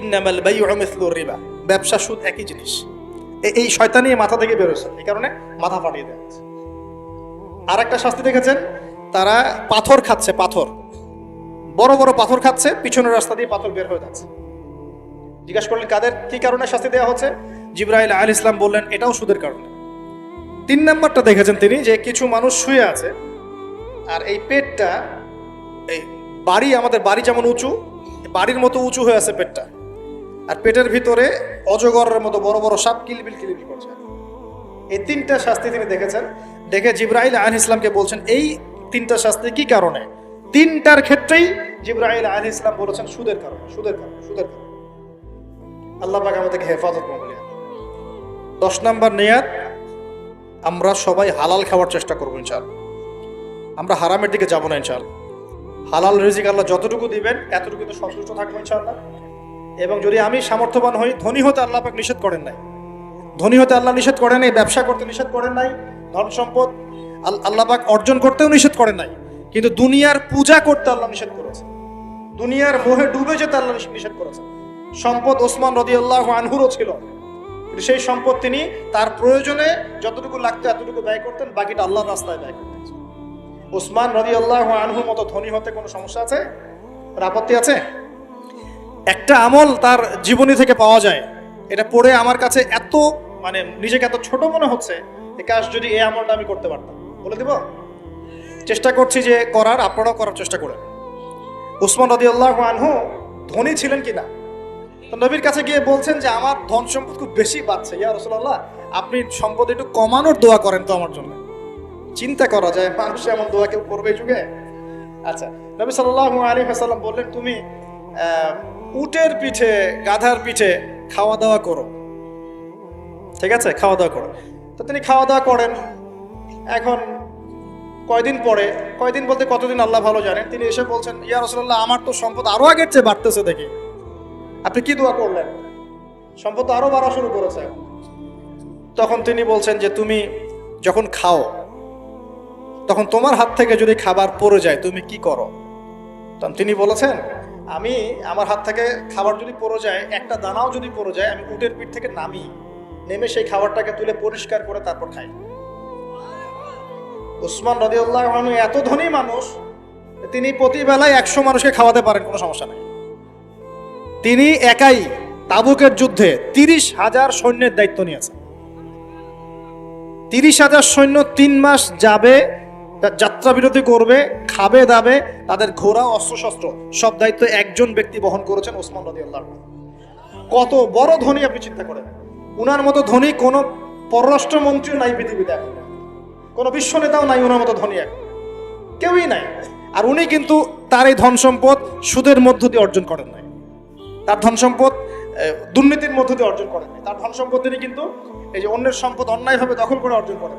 ইন্নামাল বাইউ মিসলুর রিবা, ব্যবসা সুদ একই জিনিস। এই শয়তানি মাথা থেকে বেরোছে, এই কারণে মাথা ফাটিয়ে দেওয়া হচ্ছে। আর একটা শাস্তি দেখেছেন, তারা পাথর খাচ্ছে, পাথর, বড় বড় পাথর খাচ্ছে, পিছনের রাস্তা দিয়ে পাথর বের হয়ে যাচ্ছে। জিজ্ঞাসা করলেন কাদের কি কারণে শাস্তি দেওয়া হচ্ছে? জিবরাইল আলাইহিস সালাম বললেন এটাও সুদের কারণে। 3 নাম্বারটা দেখেছেন তিনি, যে কিছু মানুষ শুয়ে আছে আর এই পেটটা, এই বাড়ি, আমাদের বাড়ি যেমন উঁচু, বাড়ির মতো উঁচু হয়ে আছে পেটটা, আর পেটের ভিতরে অজগরের মতো বড় বড় সাপ কিলবিল কিলবিল করছে। এই 3টা শাস্তি তিনি দেখেছেন। দেখে জিবরাইল আলাইহিস সালামকে বলছেন এই 3টা শাস্তি কি কারণে? 3টার ক্ষেত্রেই জিবরাইল আলাইহিস সালাম বলেছেন সুদের কারণে, সুদের কারণে, সুদের কারণে। আল্লাহ পাক আমাদেরকে হেফাজত করুন। 10 নাম্বার নিয়াত, আমরা সবাই হালাল খাওয়ার চেষ্টা করবো ইনশাআল্লাহ। আমরা হারামের দিকে যাব না ইনশাআল্লাহ। হালাল রিজিক আল্লাহ যতটুকু দিবেন এতটুকু তো সন্তুষ্ট থাকবো ইনশাআল্লাহ। এবং যদি আমি সামর্থ্যবান হই, ধনী হতে আল্লাহ পাক নিষেধ করেন নাই, ধনী হতে আল্লাহ নিষেধ করেন নাই, ব্যবসা করতে নিষেধ করেন নাই, ধন সম্পদ আল্লাহ পাক অর্জন করতেও নিষেধ করেন নাই, কিন্তু দুনিয়ার পূজা করতে আল্লাহ নিষেধ করেছে, দুনিয়ার মোহে ডুবে যেতে আল্লাহ নিষেধ করেছে। সম্পদ ওসমান রাদিয়াল্লাহু আনহুরও ছিল, কিন্তু সেই সম্পদ তিনি তার প্রয়োজনে যতটুকু লাগতো এতটুকু ব্যয় করতেন, বাকিটা আল্লাহর রাস্তায় ব্যয় করতেন। ওসমান রাদিয়াল্লাহু আনহুর মতো ধনী হতে কোনো সমস্যা আছে? আপত্তি আছে? একটা আমল তার জীবনী থেকে পাওয়া যায়, এটা পড়ে আমার কাছে এত মানে নিজেকে এত ছোট মনে হচ্ছে, কাশ যদি এই আমলটা আমি করতে পারতাম। বলে দিব? চেষ্টা করছি যে করার, আপনারাও করার চেষ্টা করেন। ওসমান রাদিয়াল্লাহু আনহু ধনী ছিলেন কিনা? তো নবীর কাছে গিয়ে বলছেন যে আমার ধন সম্পদ খুব বেশি বাড়ছে, ইয়া রাসূলুল্লাহ আপনি সম্পদ একটু কমানোর দোয়া করেন তো আমার জন্য। চিন্তা করা যায় মানুষ এমন দোয়া কেউ করবে এই যুগে? আচ্ছা, নবী সাল্লাল্লাহু আলাইহি ওয়াসাল্লাম বললেন তুমি উটের পিঠে, গাধার পিঠে খাওয়া দাওয়া করো, ঠিক আছে, খাওয়া দাওয়া করো। তো তিনি খাওয়া দাওয়া করেন। এখন কয়দিন পরে, কয়দিন বলতে কতদিন আল্লাহ ভালো জানেন, তিনি এসে বলছেন ইয়া রাসূলুল্লাহ আমার তো সম্পদ আরো আগের চেয়ে বাড়তেছে, দেখি আপনি কি দোয়া করলেন? সম্পদ আরো বাড়া শুরু করেছে। তখন তিনি বলছেন যে তুমি যখন খাও তখন তোমার হাত থেকে যদি খাবার পড়ে যায় তুমি কি করো? তখন তিনি বলেছেন আমি আমার হাত থেকে খাবার যদি পড়ে যায়, একটা দানাও যদি পড়ে যায়, আমি উটের পিঠ থেকে নেমে সেই খাবারটাকে তুলে পরিষ্কার করে তারপর খাই। উসমান রাদিয়াল্লাহু আনহু এত ধনী মানুষ, তিনি প্রতি বেলায় 100 মানুষকে খাওয়াতে পারেন, কোনো সমস্যা নেই। তিনি একাই তাবুকের যুদ্ধে 30,000 সৈন্যের দায়িত্ব নিয়েছেন। 30,000 সৈন্য 3 মাস যাবে, যাত্রা বিরতি করবে, খাবে দাবে, তাদের ঘোড়া অস্ত্রশস্ত্র সব দায়িত্ব একজন ব্যক্তি বহন করেছেন, ওসমান রাদিয়াল্লাহু আনহু। কত বড় ধনী আপনি চিন্তা করেন। উনার মতো ধনী কোন পররাষ্ট্রমন্ত্রী নাই পৃথিবীতে, এখন কোন বিশ্ব নেতাও নাই ওনার মতো ধনী, এখন কেউই নাই। আর উনি কিন্তু তার এই ধন সম্পদ সুদের মধ্য দিয়ে অর্জন করেন নাই, তার ধন সম্পদ দুর্নীতির মধ্য দিয়ে অর্জন করেন নাই। তার ধন সম্পদ তিনি কিন্তু এই যে অন্যের সম্পদ অন্যায়ভাবে দখল করে অর্জন করেন।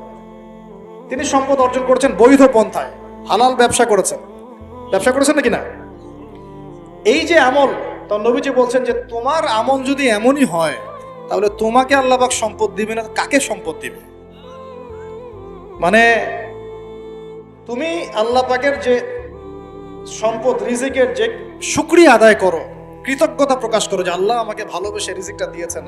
তিনি সম্পদ অর্জন করেছেন বৈধ পন্থায়, হালাল ব্যবসা করেছেন নাকি না? এই যে আমল, তো নবীজি বলছেন যে তোমার আমল যদি এমনই হয়, তাহলে তোমাকে আল্লাহ পাক সম্পদ দিবে না, কাকে সম্পদ দিবে? মানে তুমি আল্লাহ পাকের যে সম্পদ, রিজিকের যে শুকরিয়া আদায় করো, কৃতজ্ঞতা প্রকাশ করো যে আল্লাহ আমাকে ভালোবেসে রিজিকটা দিয়েছেন।